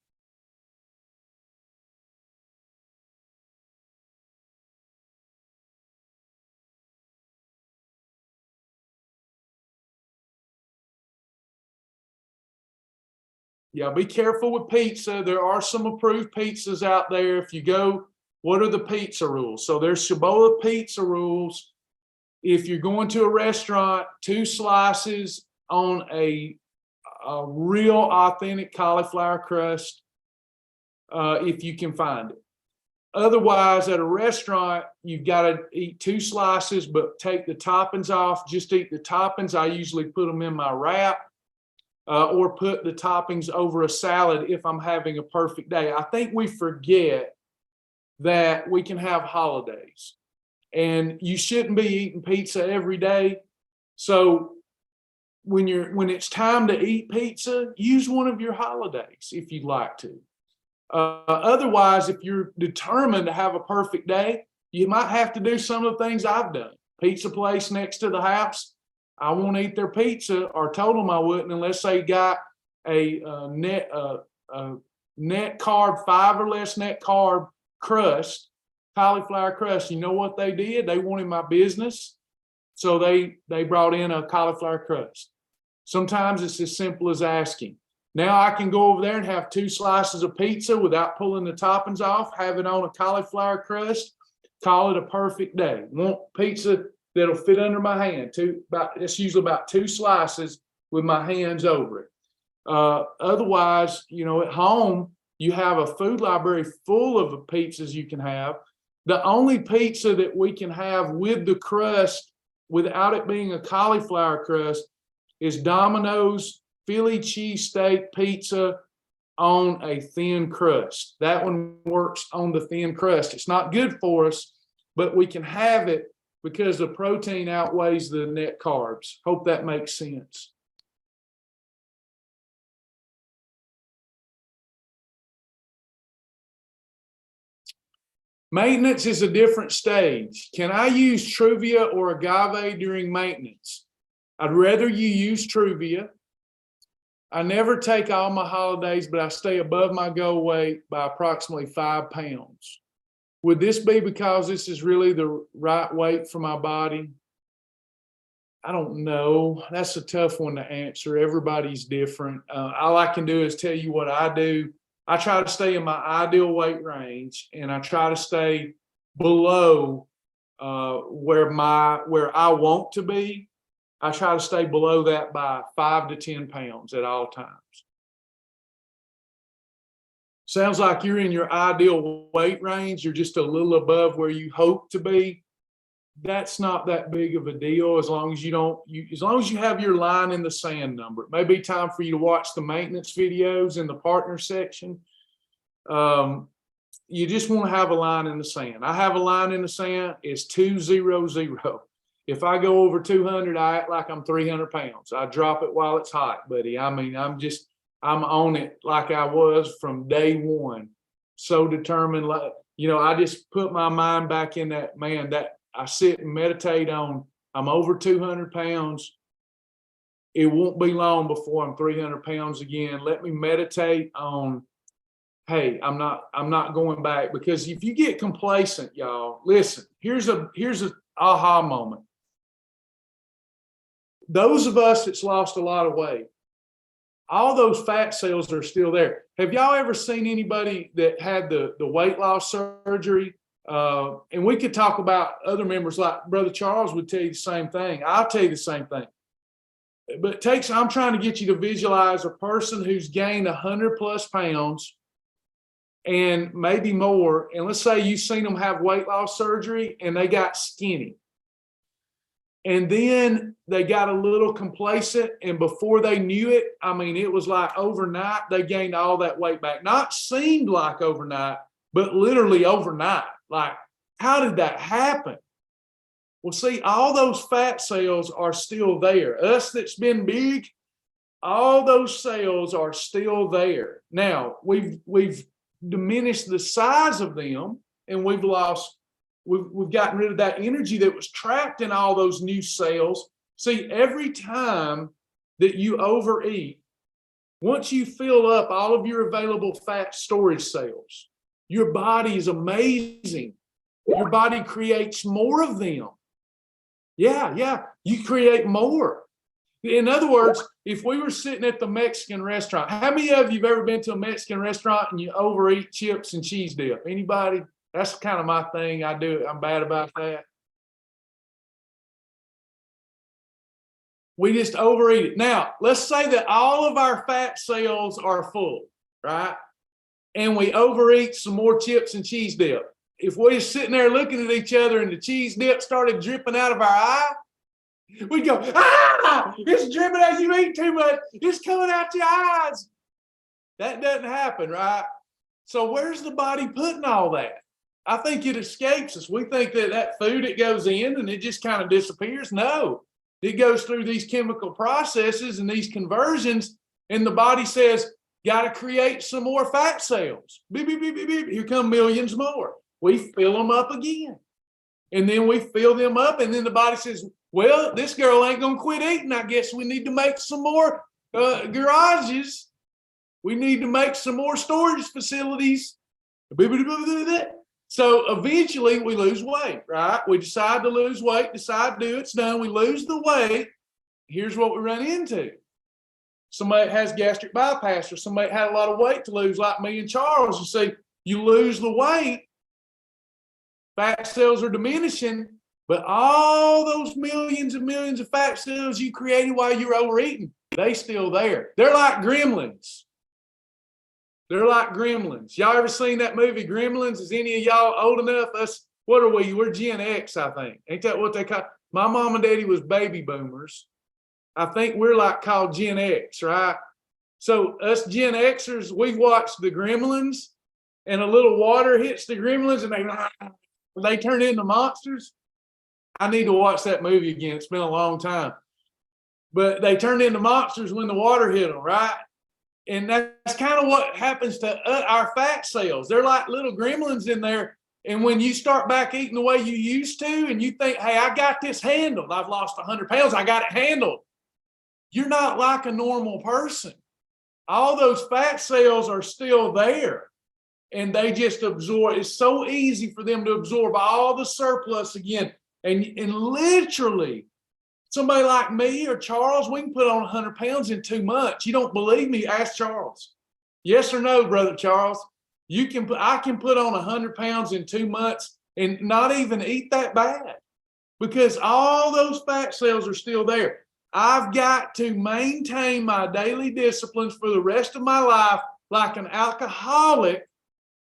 Yeah, be careful with pizza. There are some approved pizzas out there. If you go, what are the pizza rules? So there's Shibboleth pizza rules. If you're going to a restaurant, 2 slices on a real authentic cauliflower crust, if you can find it. Otherwise, at a restaurant, you've got to eat 2 slices, but take the toppings off. Just eat the toppings. I usually put them in my wrap. Or put the toppings over a salad if I'm having a perfect day. I think we forget that we can have holidays and you shouldn't be eating pizza every day. So when it's time to eat pizza, use one of your holidays if you'd like to. Otherwise, if you're determined to have a perfect day, you might have to do some of the things I've done. Pizza place next to the house, I won't eat their pizza, or told them I wouldn't unless they got a net carb, 5 or less net carb crust, cauliflower crust. You know what they did? They wanted my business, so they brought in a cauliflower crust. Sometimes it's as simple as asking. Now I can go over there and have 2 slices of pizza without pulling the toppings off, have it on a cauliflower crust, call it a perfect day. Want pizza that'll fit under my hand. It's usually about 2 slices with my hands over it. Otherwise, at home, you have a food library full of pizzas you can have. The only pizza that we can have with the crust, without it being a cauliflower crust, is Domino's Philly cheesesteak pizza on a thin crust. That one works on the thin crust. It's not good for us, but we can have it because the protein outweighs the net carbs. Hope that makes sense. Maintenance is a different stage. Can I use Truvia or agave during maintenance? I'd rather you use Truvia. I never take all my holidays, but I stay above my goal weight by approximately 5 pounds. Would this be because this is really the right weight for my body? I don't know. That's a tough one to answer. Everybody's different. All I can do is tell you what I do. I try to stay in my ideal weight range, and I try to stay below where I want to be. I try to stay below that by 5 to 10 pounds at all times. Sounds like you're in your ideal weight range. You're just a little above where you hope to be. That's not that big of a deal as long as as long as you have your line in the sand number. It may be time for you to watch the maintenance videos in the partner section. You just want to have a line in the sand. I have a line in the sand. It's 200. If I go over 200, I act like I'm 300 pounds. I drop it while it's hot, buddy. I mean, I'm on it like I was from day one. So determined, like, I just put my mind back in that, man, that I sit and meditate on, I'm over 200 pounds. It won't be long before I'm 300 pounds again. Let me meditate on, hey, I'm not going back. Because if you get complacent, y'all, listen, here's a aha moment. Those of us that's lost a lot of weight, all those fat cells are still there. Have y'all ever seen anybody that had the weight loss surgery? And we could talk about other members, like Brother Charles would tell you the same thing. I'll tell you the same thing. But I'm trying to get you to visualize a person who's gained 100 plus pounds and maybe more. And let's say you've seen them have weight loss surgery and they got skinny. And then they got a little complacent, and before they knew it, I mean, it was like overnight, they gained all that weight back. Not seemed like overnight, but literally overnight. Like, how did that happen? Well, see, all those fat cells are still there. Us that's been big, all those cells are still there. Now, we've diminished the size of them, and we've gotten rid of that energy that was trapped in all those new cells. See, every time that you overeat, once you fill up all of your available fat storage cells, your body is amazing. Your body creates more of them. Yeah, you create more. In other words, if we were sitting at the Mexican restaurant, how many of you have ever been to a Mexican restaurant and you overeat chips and cheese dip? Anybody? That's kind of my thing. I do it. I'm bad about that. We just overeat it. Now, let's say that all of our fat cells are full, right? And we overeat some more chips and cheese dip. If we're just sitting there looking at each other and the cheese dip started dripping out of our eye, we'd go, it's dripping as you eat too much. It's coming out your eyes. That doesn't happen, right? So where's the body putting all that? I think it escapes us. We think that food, it goes in and it just kind of disappears. No, it goes through these chemical processes and these conversions, and the body says, got to create some more fat cells. Beep, beep, beep, beep, beep. Here come millions more. We fill them up again. And then we fill them up, and then the body says, well, this girl ain't going to quit eating. I guess we need to make some more garages. We need to make some more storage facilities. So eventually we lose weight, right? We decide to lose weight, decide to do it. It's done. We lose the weight. Here's what we run into. Somebody that has gastric bypass, or somebody that had a lot of weight to lose, like me and Charles. You see, you lose the weight, fat cells are diminishing, but all those millions and millions of fat cells you created while you were overeating, they still there. They're like gremlins. They're like gremlins. Y'all ever seen that movie Gremlins? Is any of y'all old enough? What are we? We're Gen X, I think. Ain't that what they call? My mom and daddy was baby boomers. I think we're like called Gen X, right? So us Gen Xers, we've watched the Gremlins, and a little water hits the Gremlins and they turn into monsters. I need to watch that movie again. It's been a long time. But they turned into monsters when the water hit them, right? And that's kind of what happens to our fat cells. They're like little gremlins in there. And when you start back eating the way you used to, and you think, hey, I got this handled. I've lost 100 pounds. I got it handled. You're not like a normal person. all those fat cells are still there. And they just absorb. It's so easy for them to absorb all the surplus again. And literally, somebody like me or Charles, we can put on 100 pounds in 2 months. You don't believe me? Ask Charles. Yes or no, Brother Charles? I can put on 100 pounds in 2 months and not even eat that bad because all those fat cells are still there. I've got to maintain my daily disciplines for the rest of my life like an alcoholic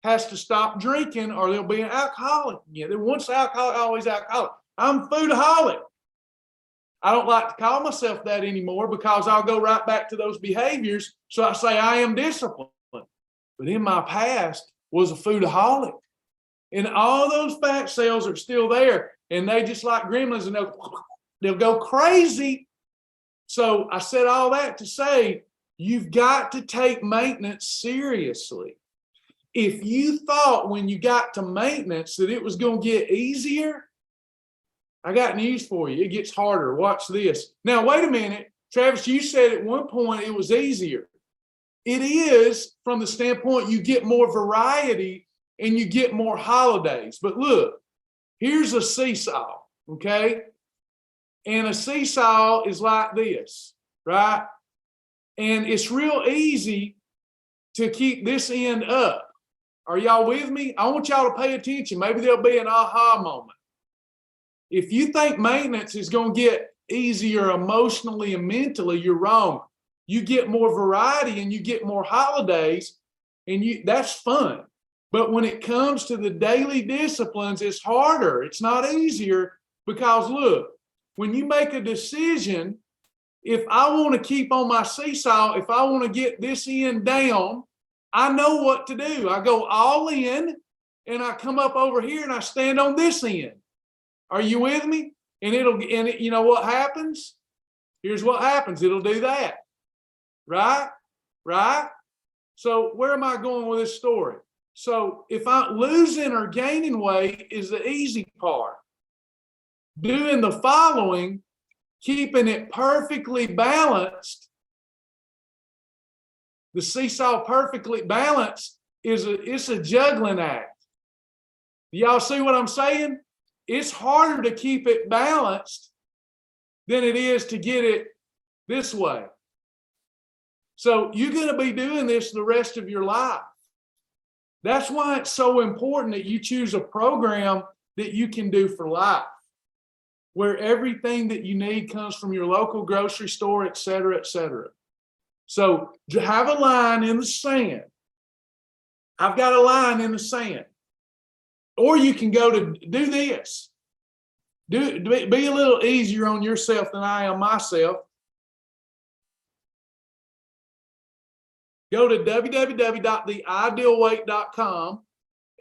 has to stop drinking or they'll be an alcoholic again. Once alcoholic, always alcoholic. I'm a foodaholic. I don't like to call myself that anymore because I'll go right back to those behaviors. So I say I am disciplined. But in my past was a foodaholic. And all those fat cells are still there. And they just like gremlins and they'll go crazy. So I said all that to say, you've got to take maintenance seriously. If you thought when you got to maintenance that it was going to get easier, I got news for you. It gets harder. Watch this. Now, wait a minute. Travis, you said at one point it was easier. It is from the standpoint you get more variety and you get more holidays. But look, here's a seesaw, okay? And a seesaw is like this, right? And it's real easy to keep this end up. Are y'all with me? I want y'all to pay attention. Maybe there'll be an aha moment. If you think maintenance is going to get easier emotionally and mentally, you're wrong. You get more variety and you get more holidays, and that's fun. But when it comes to the daily disciplines, it's harder. It's not easier because look, when you make a decision, if I want to keep on my seesaw, if I want to get this end down, I know what to do. I go all in and I come up over here and I stand on this end. Are you with me? And you know what happens? Here's what happens. It'll do that. Right? Right? So where am I going with this story? So if I'm losing or gaining weight is the easy part. Doing the following, keeping it perfectly balanced, the seesaw perfectly balanced it's a juggling act. Y'all see what I'm saying? It's harder to keep it balanced than it is to get it this way. So you're going to be doing this the rest of your life. That's why it's so important that you choose a program that you can do for life, where everything that you need comes from your local grocery store, et cetera, et cetera. So to have a line in the sand. I've got a line in the sand. Or you can go to do this. Be a little easier on yourself than I am myself. Go to www.theidealweight.com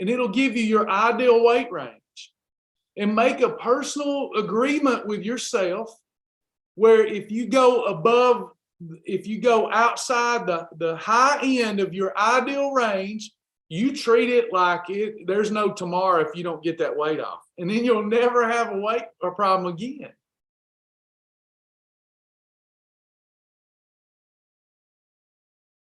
and it'll give you your ideal weight range. And make a personal agreement with yourself where if you go outside the high end of your ideal range, you treat it like there's no tomorrow if you don't get that weight off. And then you'll never have a weight or problem again.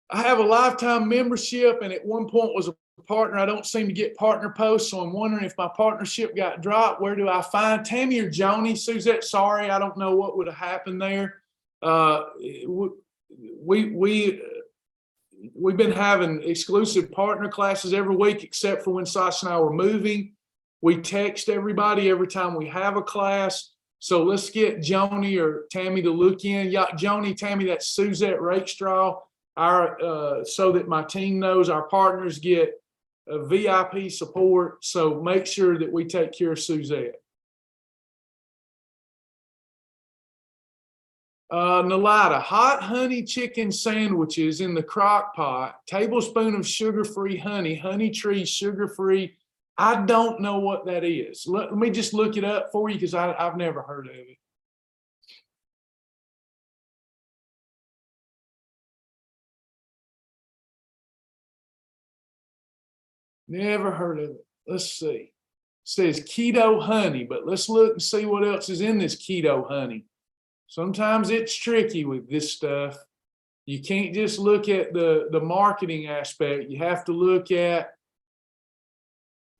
I have a lifetime membership, and at one point was a partner. I don't seem to get partner posts, so I'm wondering if my partnership got dropped. Where do I find Tammy or Joni? Suzette, sorry, I don't know what would have happened there. We've been having exclusive partner classes every week, except for when Sasha and I were moving. We text everybody every time we have a class. So let's get Joni or Tammy to look in. Yeah, Joni, Tammy, that's Suzette Rakestraw. So that my team knows our partners get a VIP support. So make sure that we take care of Suzette. Nalida, hot honey chicken sandwiches in the crock pot, tablespoon of sugar-free honey, honey tree sugar-free. I don't know what that is. Let me just look it up for you because I've never heard of it. Never heard of it. Let's see. It says keto honey, but let's look and see what else is in this keto honey. Sometimes it's tricky with this stuff. You can't just look at the marketing aspect. You have to look at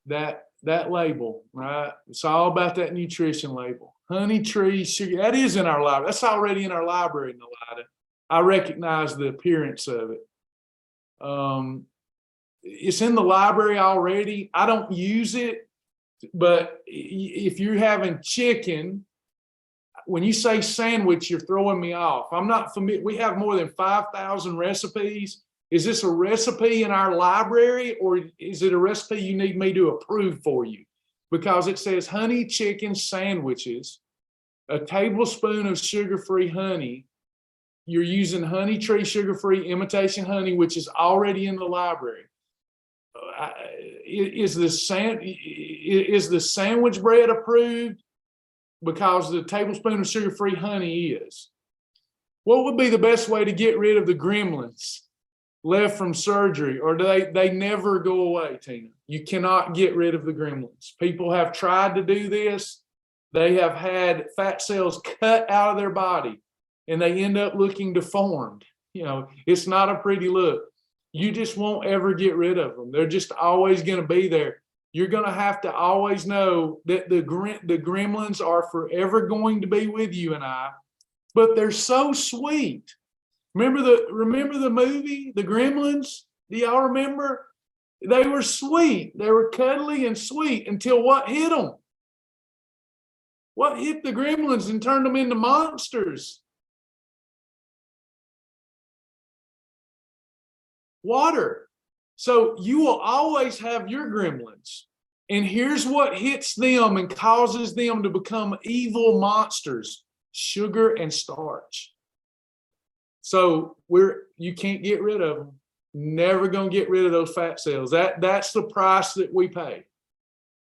that label, right? It's all about that nutrition label. Honey tree sugar, that is in our library. That's already in our library, Nalida. I recognize the appearance of it. It's in the library already. I don't use it, but if you're having chicken, when you say sandwich, you're throwing me off. I'm not familiar. We have more than 5,000 recipes. Is this a recipe in our library, or is it a recipe you need me to approve for you? Because it says honey chicken sandwiches, a tablespoon of sugar-free honey. You're using honey tree sugar-free imitation honey, which is already in the library. Is the sandwich bread approved? Because the tablespoon of sugar-free honey is. What would be the best way to get rid of the gremlins left from surgery, or do they never go away, Tina? You cannot get rid of the gremlins. People have tried to do this. They have had fat cells cut out of their body, and they end up looking deformed. You know, it's not a pretty look. You just won't ever get rid of them. They're just always going to be there. You're going to have to always know that the gremlins are forever going to be with you and I, but they're so sweet. Remember the movie, The Gremlins? Do y'all remember? They were sweet. They were cuddly and sweet until what hit them? What hit the gremlins and turned them into monsters? Water. So you will always have your gremlins. And here's what hits them and causes them to become evil monsters: sugar and starch. So you can't get rid of them. Never going to get rid of those fat cells. That's the price that we pay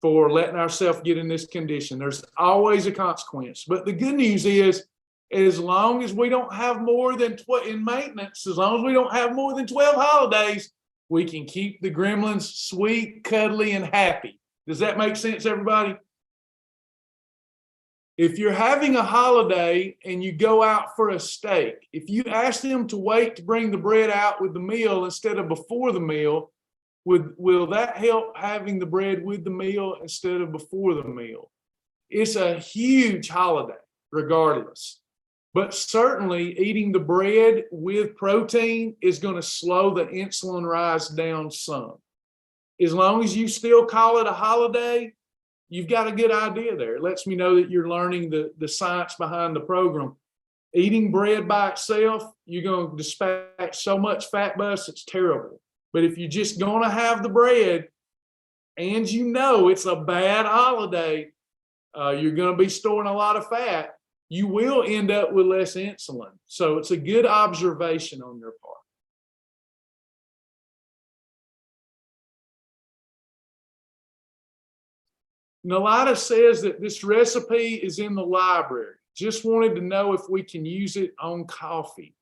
for letting ourselves get in this condition. There's always a consequence. But the good news is, as long as we don't have more than in maintenance, as long as we don't have more than 12 holidays, we can keep the gremlins sweet, cuddly, and happy. Does that make sense, everybody? If you're having a holiday and you go out for a steak, if you ask them to wait to bring the bread out with the meal instead of before the meal, will that help having the bread with the meal instead of before the meal? It's a huge holiday, regardless. But certainly eating the bread with protein is going to slow the insulin rise down some. As long as you still call it a holiday, you've got a good idea there. It lets me know that you're learning the science behind the program. Eating bread by itself, you're going to dispatch so much fat bus, it's terrible. But if you're just going to have the bread and you know it's a bad holiday, you're going to be storing a lot of fat, you will end up with less insulin. So it's a good observation on your part. Nalida says that this recipe is in the library. Just wanted to know if we can use it on coffee.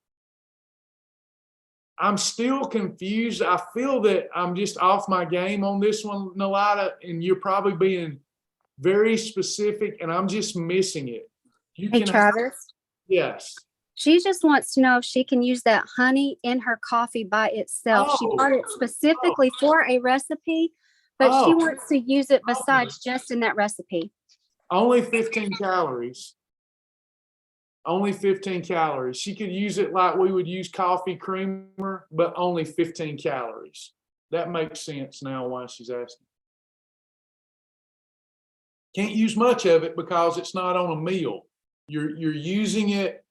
I'm still confused. I feel that I'm just off my game on this one, Nalida, and you're probably being very specific, and I'm just missing it. Hey, Travis. Yes. She just wants to know if she can use that honey in her coffee by itself. She bought it specifically for a recipe, but she wants to use it besides just in that recipe. Only 15 calories. Only 15 calories. She could use it like we would use coffee creamer, but only 15 calories. That makes sense now why she's asking. Can't use much of it because it's not on a meal. You're using it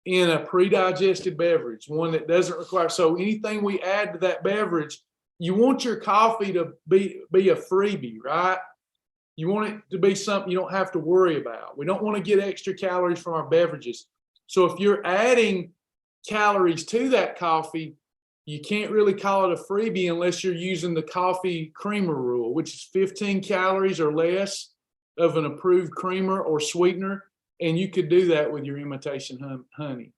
in a pre-digested beverage, one that doesn't require. So anything we add to that beverage, you want your coffee to be a freebie, right? You want it to be something you don't have to worry about. We don't want to get extra calories from our beverages. So if you're adding calories to that coffee, you can't really call it a freebie unless you're using the coffee creamer rule, which is 15 calories or less of an approved creamer or sweetener. And you could do that with your imitation honey.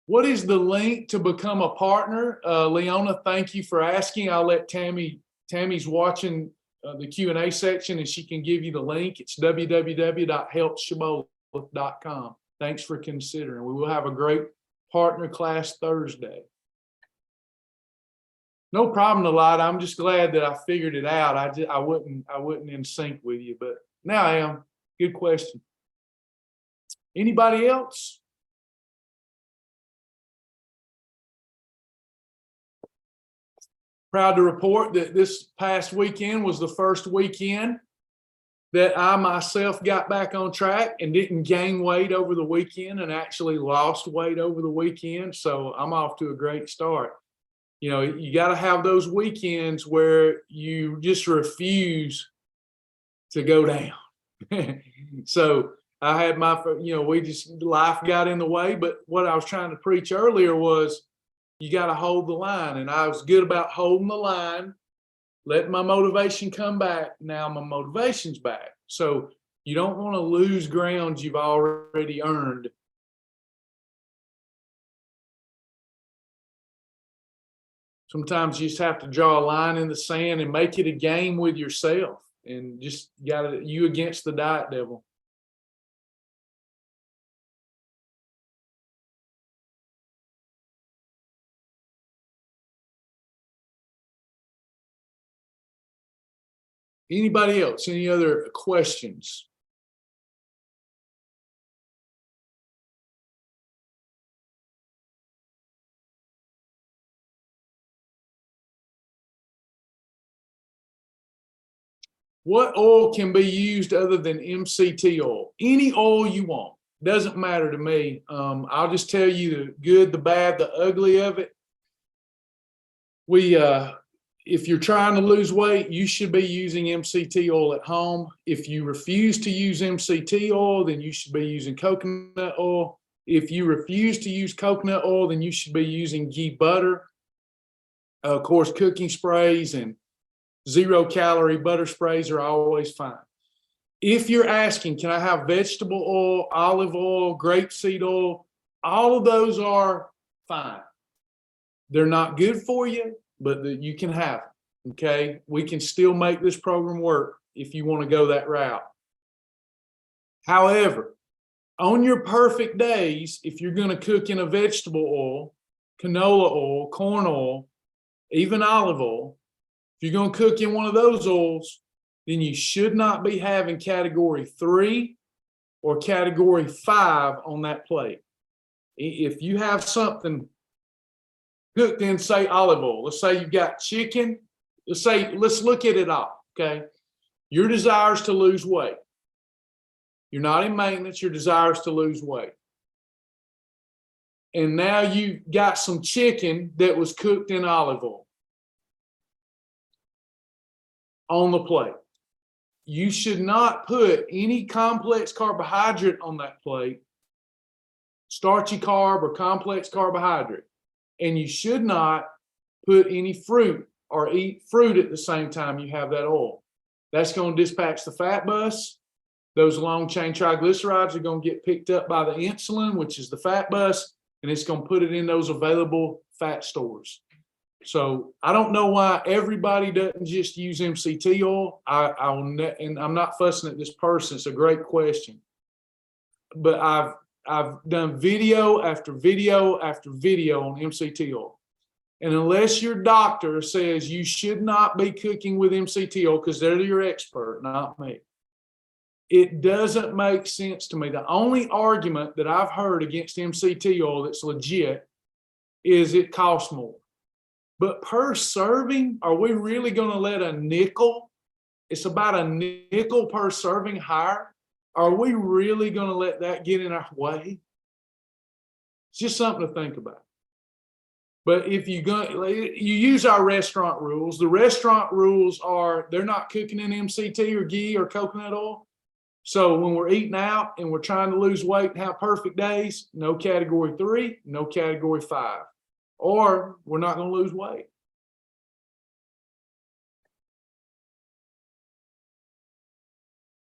What is the link to become a partner? Leona, thank you for asking. I'll let Tammy's watching the Q&A section and she can give you the link. It's www.helpshibboleth.com. Thanks for considering. We will have a great partner class Thursday. No problem, Delight. I'm just glad that I figured it out. I wasn't in sync with you, but now I am. Good question. Anybody else? Proud to report that this past weekend was the first weekend that I myself got back on track and didn't gain weight over the weekend and actually lost weight over the weekend. So I'm off to a great start. You know, you got to have those weekends where you just refuse to go down. So I had life got in the way. But what I was trying to preach earlier was you got to hold the line. And I was good about holding the line, letting my motivation come back. Now my motivation's back. So you don't want to lose ground you've already earned. Sometimes you just have to draw a line in the sand and make it a game with yourself, and just you against the diet devil. Anybody else? Any other questions? What oil can be used other than MCT oil? Any oil you want. Doesn't matter to me. I'll just tell you the good, the bad, the ugly of it. If you're trying to lose weight, you should be using MCT oil at home. If you refuse to use MCT oil, then you should be using coconut oil. If you refuse to use coconut oil, then you should be using ghee butter. Of course, cooking sprays and 0-calorie butter sprays are always fine. If you're asking, can I have vegetable oil, olive oil, grapeseed oil? All of those are fine. They're not good for you, but you can have them, okay? We can still make this program work if you want to go that route. However, on your perfect days, if you're going to cook in a vegetable oil, canola oil, corn oil, even olive oil, if you're going to cook in one of those oils, then you should not be having category 3 or category 5 on that plate. If you have something cooked in, say, olive oil, let's say you've got chicken, let's look at it all, okay? Your desire is to lose weight. You're not in maintenance, your desire is to lose weight. And now you got some chicken that was cooked in olive oil on the plate. You should not put any complex carbohydrate on that plate, starchy carb or complex carbohydrate. And you should not put any fruit or eat fruit at the same time you have that oil. That's going to dispatch the fat bus. Those long chain triglycerides are going to get picked up by the insulin, which is the fat bus, and it's going to put it in those available fat stores. So I don't know why everybody doesn't just use MCT oil. And I'm not fussing at this person. It's a great question. But I've done video after video after video on MCT oil. And unless your doctor says you should not be cooking with MCT oil because they're your expert, not me, it doesn't make sense to me. The only argument that I've heard against MCT oil that's legit is it costs more. But per serving, are we really going to let a nickel? It's about a nickel per serving higher. Are we really going to let that get in our way? It's just something to think about. But if you use our restaurant rules, the restaurant rules are they're not cooking in MCT or ghee or coconut oil. So when we're eating out and we're trying to lose weight and have perfect days, no category 3, no category 5. Or we're not going to lose weight.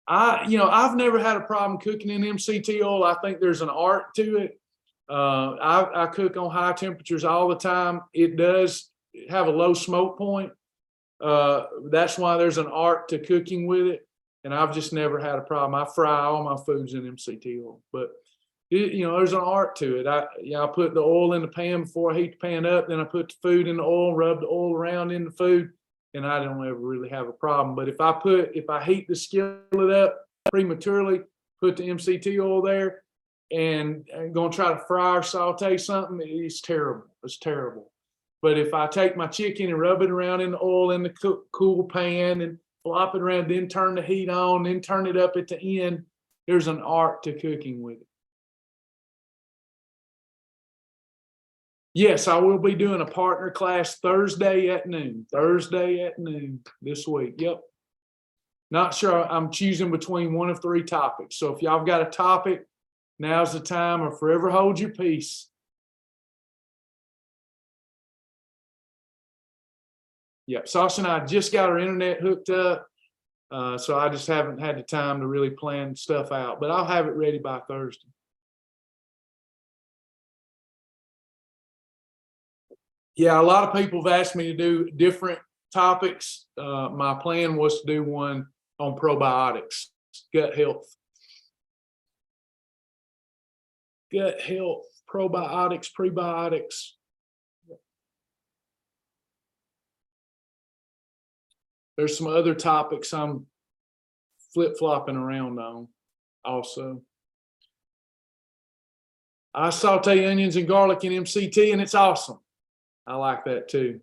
I've never had a problem cooking in MCT oil. I think there's an art to it. I cook on high temperatures all the time. It does have a low smoke point. That's why there's an art to cooking with it. And I've just never had a problem. I fry all my foods in MCT oil, but there's an art to it. I put the oil in the pan before I heat the pan up. Then I put the food in the oil, rub the oil around in the food, and I don't ever really have a problem. But if I heat the skillet up prematurely, put the MCT oil there, and I'm gonna try to fry or saute something, it's terrible. It's terrible. But if I take my chicken and rub it around in the oil in the cool pan and flop it around, then turn the heat on, then turn it up at the end, there's an art to cooking with it. Yes, I will be doing a partner class Thursday at noon this week. Yep. Not sure. I'm choosing between one of 3 topics. So if y'all got a topic, now's the time, or forever hold your peace. Yep. Sasha and I just got our internet hooked up. So I just haven't had the time to really plan stuff out, but I'll have it ready by Thursday. Yeah, a lot of people have asked me to do different topics. My plan was to do one on probiotics, gut health, probiotics, prebiotics. There's some other topics I'm flip-flopping around on also. I saute onions and garlic in MCT, and it's awesome. I like that too.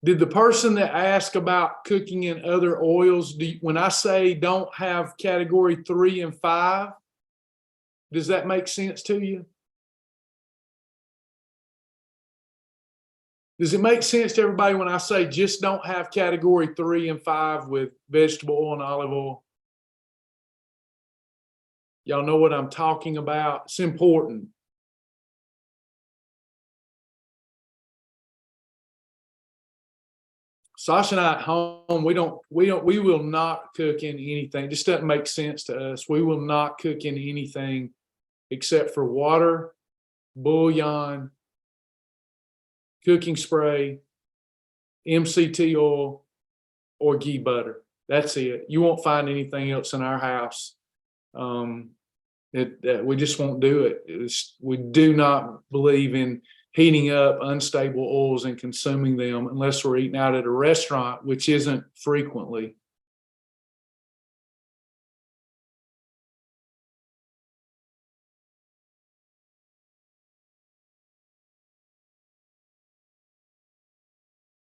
Did the person that asked about cooking in other oils, when I say don't have category 3 and 5, does that make sense to you? Does it make sense to everybody when I say just don't have category 3 and 5 with vegetable oil and olive oil? Y'all know what I'm talking about. It's important. Sasha and I at home, we will not cook in anything. It just doesn't make sense to us. We will not cook in anything except for water, bouillon, cooking spray, MCT oil, or ghee butter. That's it. You won't find anything else in our house. We just won't do it. We do not believe in heating up unstable oils and consuming them unless we're eating out at a restaurant, which isn't frequently.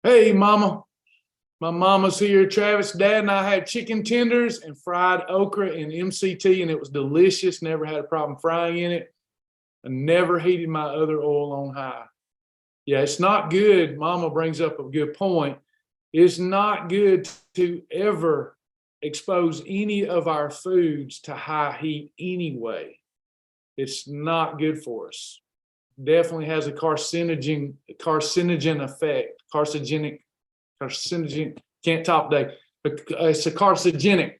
Hey, Mama. My mama's here. Travis, Dad, and I had chicken tenders and fried okra in MCT, and it was delicious. Never had a problem frying in it. I never heated my other oil on high. Yeah, it's not good. Mama brings up a good point. It's not good to ever expose any of our foods to high heat anyway. It's not good for us. Definitely has a carcinogen effect. Carcinogen, can't talk today. It's a carcinogenic.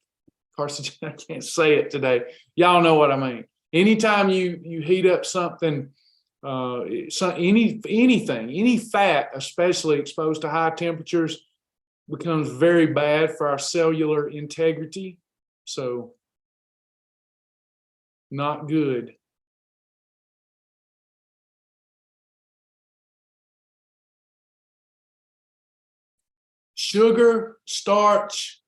I can't say it today. Y'all know what I mean. Anytime you heat up something, anything, any fat, especially exposed to high temperatures, becomes very bad for our cellular integrity. So, not good. Sugar, starch,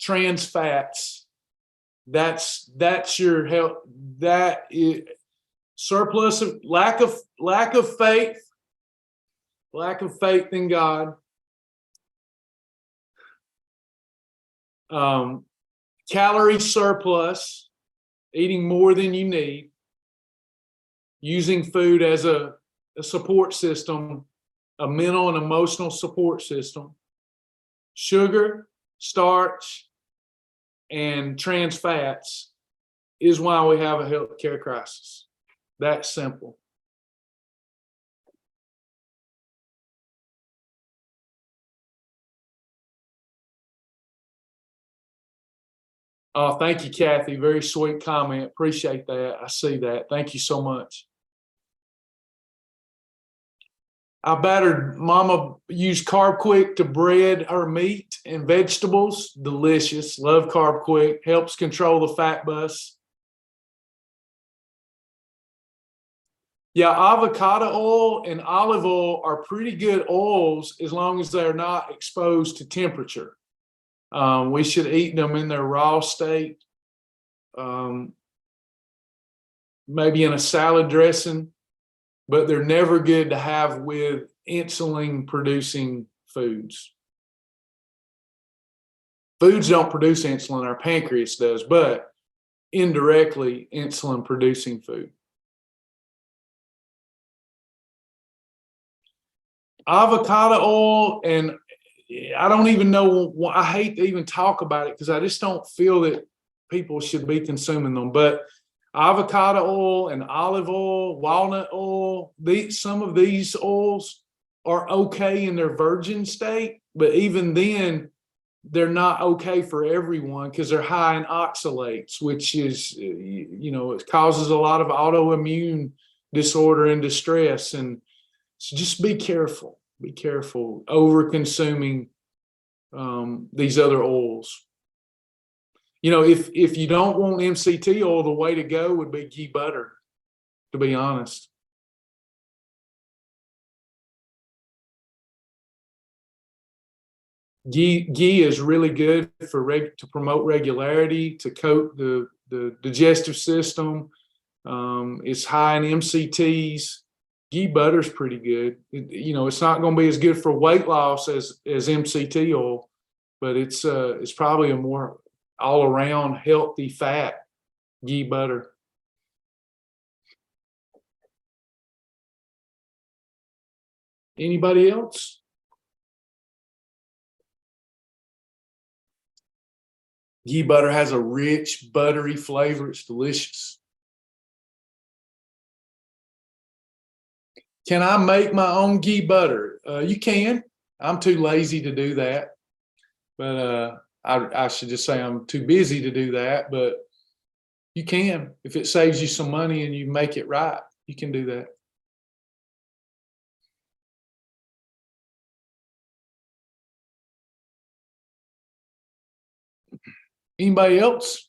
trans fats. That's your health. That is surplus of lack of faith in God. Calorie surplus, eating more than you need, using food as a support system, a mental and emotional support system. Sugar, starch, and trans fats is why we have a healthcare crisis. That's simple. Oh, thank you, Kathy. Very sweet comment. Appreciate that. I see that. Thank you so much. Mama used Carb Quick to bread her meat and vegetables. Delicious. Love Carb Quick. Helps control the fat bus. Yeah, avocado oil and olive oil are pretty good oils as long as they're not exposed to temperature. We should eat them in their raw state, maybe in a salad dressing, but they're never good to have with insulin producing foods. Foods don't produce insulin, our pancreas does, but indirectly insulin producing food. Avocado oil, and I don't even know, I hate to even talk about it because I just don't feel that people should be consuming them, but avocado oil and olive oil, walnut oil, some of these oils are okay in their virgin state, but even then they're not okay for everyone because they're high in oxalates, which is, it causes a lot of autoimmune disorder and distress. And so just be careful over consuming these other oils. If you don't want MCT oil, the way to go would be ghee butter, to be honest. Ghee is really good to promote regularity, to coat the digestive system. It's high in MCTs. Ghee butter is pretty good. It's not going to be as good for weight loss as MCT oil, but it's probably a more all around healthy fat, ghee butter. Anybody else? Ghee butter has a rich, buttery flavor. It's delicious. Can I make my own ghee butter? You can. I'm too lazy to do that. But I should just say I'm too busy to do that. But you can. If it saves you some money and you make it right, you can do that. Anybody else?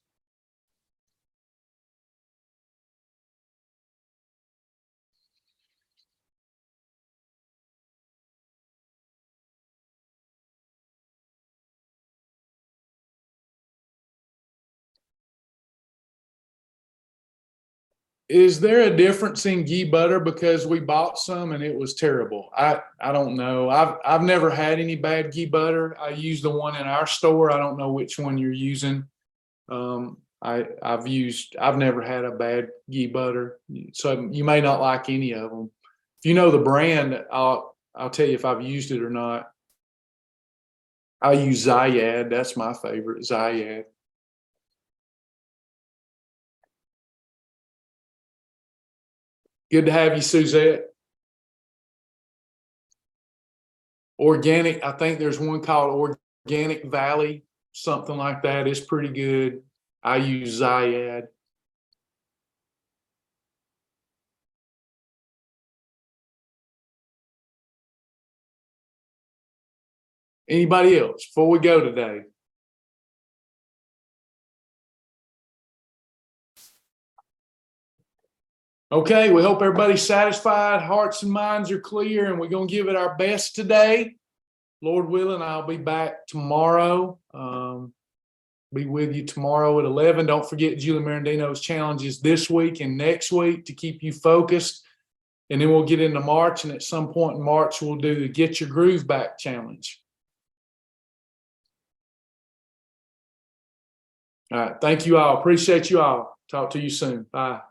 Is there a difference in ghee butter because we bought some and it was terrible? I don't know. I've never had any bad ghee butter. I use the one in our store. I don't know which one you're using. I've never had a bad ghee butter. So you may not like any of them. If you know the brand, I'll tell you if I've used it or not. I use Zayad. That's my favorite, Zayad. Good to have you, Suzette. Organic, I think there's one called Organic Valley, something like that. It's pretty good. I use Zayad. Anybody else before we go today? Okay, we hope everybody's satisfied, hearts and minds are clear, and we're going to give it our best today. Lord willing, I'll be back tomorrow. Be with you tomorrow at 11. Don't forget Julie Marandino's challenges this week and next week to keep you focused. And then we'll get into March, and at some point in March, we'll do the Get Your Groove Back challenge. All right. Thank you all. Appreciate you all. Talk to you soon. Bye.